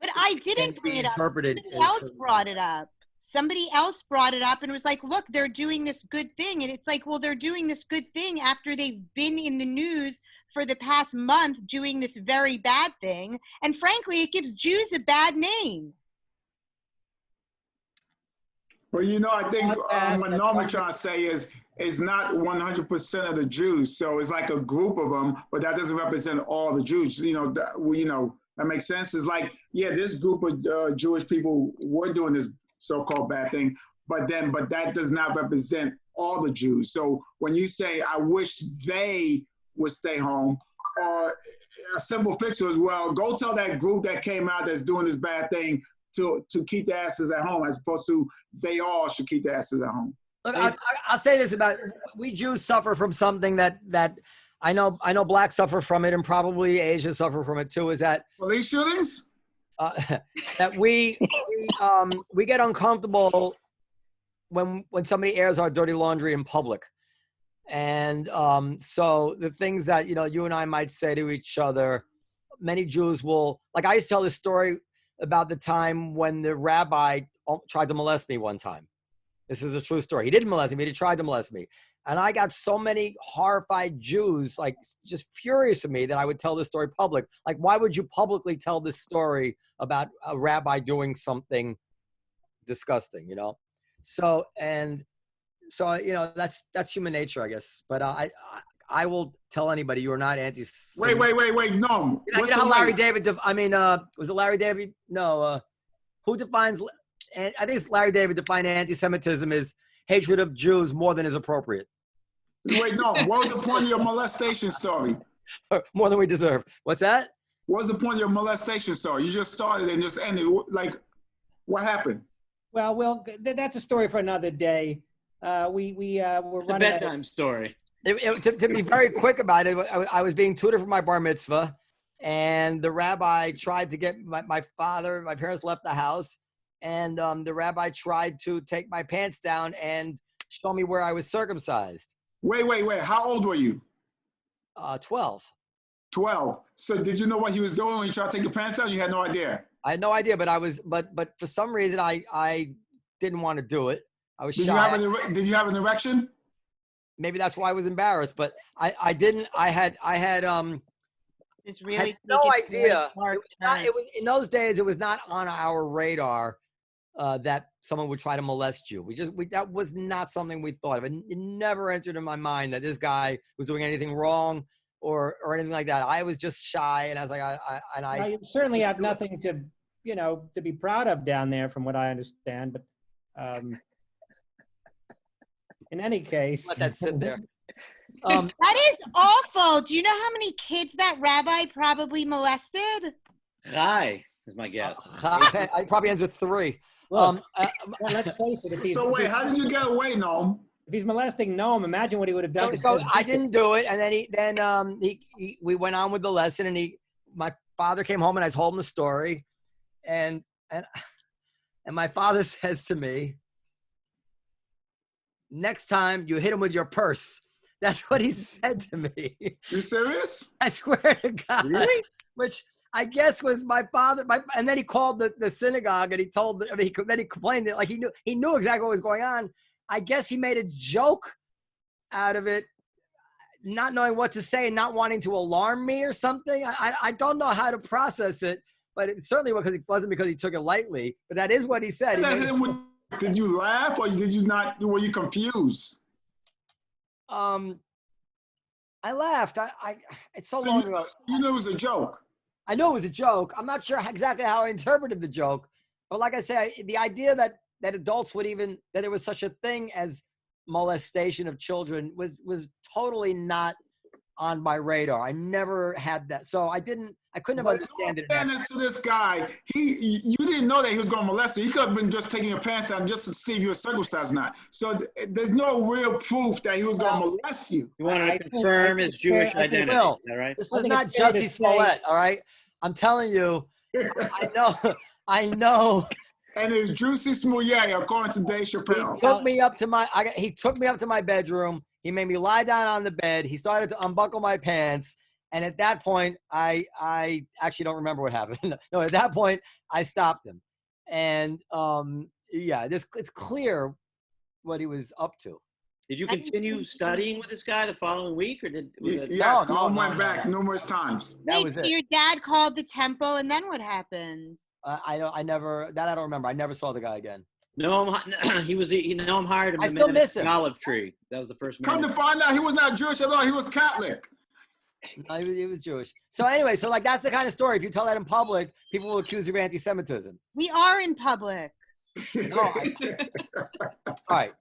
but I didn't bring it up. Somebody else brought it up. Somebody else brought it up and was like, look, they're doing this good thing. And it's like, well, they're doing this good thing after they've been in the news for the past month doing this very bad thing. And frankly, it gives Jews a bad name. Well, I think what Noam trying to say is not 100% of the Jews. So it's like a group of them, but that doesn't represent all the Jews. That makes sense. It's like, yeah, this group of Jewish people were doing this so-called bad thing, but that does not represent all the Jews. So when you say, I wish they would stay home, or a simple fix was, well, go tell that group that came out that's doing this bad thing to keep their asses at home, as opposed to they all should keep their asses at home. Look, I'll say this about, we Jews suffer from something that I know blacks suffer from it, and probably Asians suffer from it too, is that police shootings? That we get uncomfortable when somebody airs our dirty laundry in public. And so the things that, you and I might say to each other, many Jews will, like I used to tell this story about the time when the rabbi tried to molest me one time. This is a true story. He didn't molest me, but he tried to molest me. And I got so many horrified Jews, like just furious with me, that I would tell this story public. Like, why would you publicly tell this story about a rabbi doing something disgusting, So, that's human nature, I guess. But I will tell anybody you are not anti-Semitic. Wait, no. You know how Larry David, was it Larry David? No, who defines, I think it's Larry David defined anti-Semitism as hatred of Jews more than is appropriate. Wait, no. What was the point of your molestation story? More than we deserve. What's that? What was the point of your molestation story? You just started and just ended. Like, what happened? Well, that's a story for another day. We were It's a running bedtime story. To be very quick about it, I was being tutored for my bar mitzvah, and the rabbi tried to get my parents left the house, and the rabbi tried to take my pants down and show me where I was circumcised. Wait. How old were you? 12. 12. So did you know what he was doing when he tried to take your pants down? You had no idea. I had no idea, but for some reason I didn't want to do it. I was shy. Did you have an erection? Maybe that's why I was embarrassed, but I didn't. I had It's really had no idea. It was in those days. It was not on our radar that someone would try to molest you. That was not something we thought of. It never entered in my mind that this guy was doing anything wrong or anything like that. I was just shy, and I was like, Well, you certainly have nothing to be proud of down there, from what I understand. But in any case, let that sit there. That is awful. Do you know how many kids that rabbi probably molested? Chai is my guess. I probably ends with 3. Look, let's face it. So wait, how did you get away, Noam? If he's molesting Noam, imagine what he would have done. So I didn't do it, and then we went on with the lesson, and my father came home, and I told him the story, and my father says to me, "Next time you hit him with your purse." That's what he said to me. You serious? I swear to God. Really? Which I guess was my father. And then he called the synagogue, and he told. Then he complained that, like, he knew exactly what was going on. I guess he made a joke out of it, not knowing what to say and not wanting to alarm me or something. I don't know how to process it, but it certainly wasn't because he took it lightly. But that is what he said. Did you laugh, or did you not? Were you confused? I laughed. It's so long ago. You knew it was a joke. I know it was a joke. I'm not sure exactly how I interpreted the joke, but like I say, the idea that adults would that there was such a thing as molestation of children was totally not on my radar. I never had that. So I couldn't have understood it. Fairness to this guy, you didn't know that he was going to molest you. He could have been just taking your pants down just to see if you were circumcised or not. So there's no real proof that he was going to molest you. You want to confirm his Jewish identity, is that right? This was not Jussie Smollett, all right? I'm telling you, I know. And his juicy smoothie, according to Dave Chappelle. He took me up to my bedroom. He made me lie down on the bed. He started to unbuckle my pants. And at that point, I actually don't remember what happened. No, at that point, I stopped him. And it's clear what he was up to. Did you continue studying with this guy the follling week, or Yes, no, went back numerous times. That was it. Your dad called the temple, and then what happened? I don't remember. I never saw the guy again. No, Noam hired him. I still miss him. Olive Tree. That was the first. Come to find out, he was not Jewish at all. He was Catholic. No, he was Jewish. So anyway, that's the kind of story. If you tell that in public, people will accuse you of anti-Semitism. We are in public. No, all right.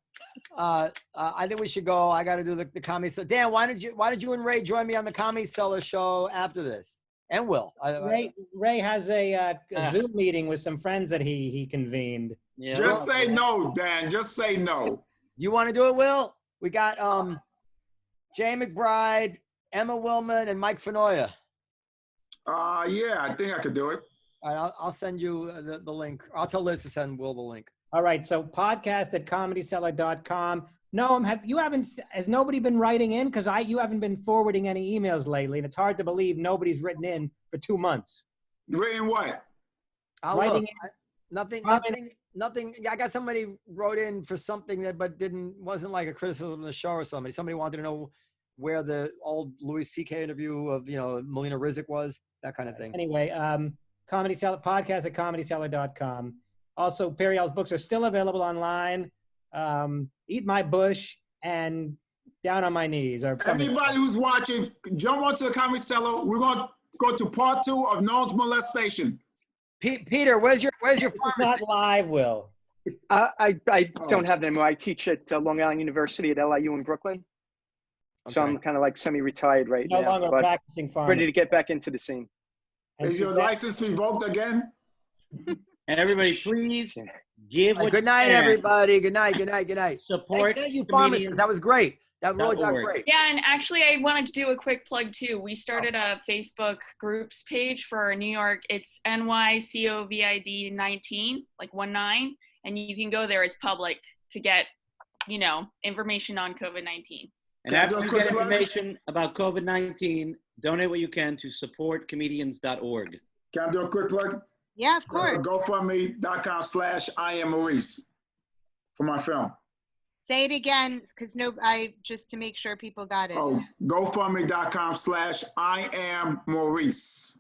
I think we should go. I got to do the Comedy Cellar. Dan, why did you and Ray join me on the Comedy Cellar show after this? And Will. Ray has a Zoom meeting with some friends that he convened. Yeah. Just say no, Dan. Just say no. You want to do it, Will? We got Jay McBride, Emma Willman, and Mike Fenoya. Yeah, I think I could do it. All right, I'll send you the link. I'll tell Liz to send Will the link. All right, so podcast@comedycellar.com. Noam, has nobody been writing in? Because you haven't been forwarding any emails lately, and it's hard to believe nobody's written in for 2 months. Written what? Nothing. Yeah, I got somebody wrote in for something but wasn't like a criticism of the show or somebody. Somebody wanted to know where the old Louis C.K. interview of Melina Rizek was, that kind of thing. Anyway, Comedy Cellar podcast@comedycellar.com. Also, Periel's books are still available online. Eat My Bush and Down on My Knees. Everybody who's watching, jump onto the Comedy Cellar. We're going to go to part 2 of Noam's molestation. Peter, where's your It's pharmacy? not live, Will. I don't have them anymore. I teach at Long Island University at LIU in Brooklyn. So Okay. I'm kind of like semi-retired right No now, longer but practicing pharmacy. ready to get back into the scene. And Is your Suzanne- license revoked again? And everybody, please give what Good night, you can. everybody. Good night. Good night. Good night. Support Thank you, comedians. pharmacists. That was great. That really got .org. great. Yeah, and actually, I wanted to do a quick plug too. We started a Facebook groups page for New York. It's NYCOVID 19, like 19, and you can go there. It's public to get, information on COVID-19. And after you get information about COVID-19, donate what you can to supportcomedians.org. Can I do a quick plug? Yeah, of course. GoFundMe.com/IamMaurice for my film. Say it again, because just to make sure people got it. Oh, GoFundMe.com/IamMaurice.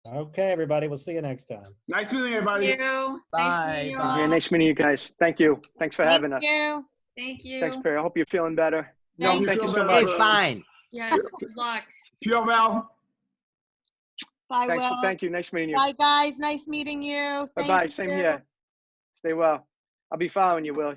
Okay, everybody. We'll see you next time. Nice meeting Thank everybody. you. Bye. Nice meeting you Bye. all. Yeah, nice meeting you guys. Thank you. Thanks for having us. Thank you. Thanks, Perry. I hope you're feeling better. No, Thank thank you so you. much. It's fine. Yes, good luck. Pure Val. Bye, Will. Thank you. Nice meeting you. Bye, guys. Nice meeting you. Bye-bye. Thank Same you. here. Stay well. I'll be following you, Willie.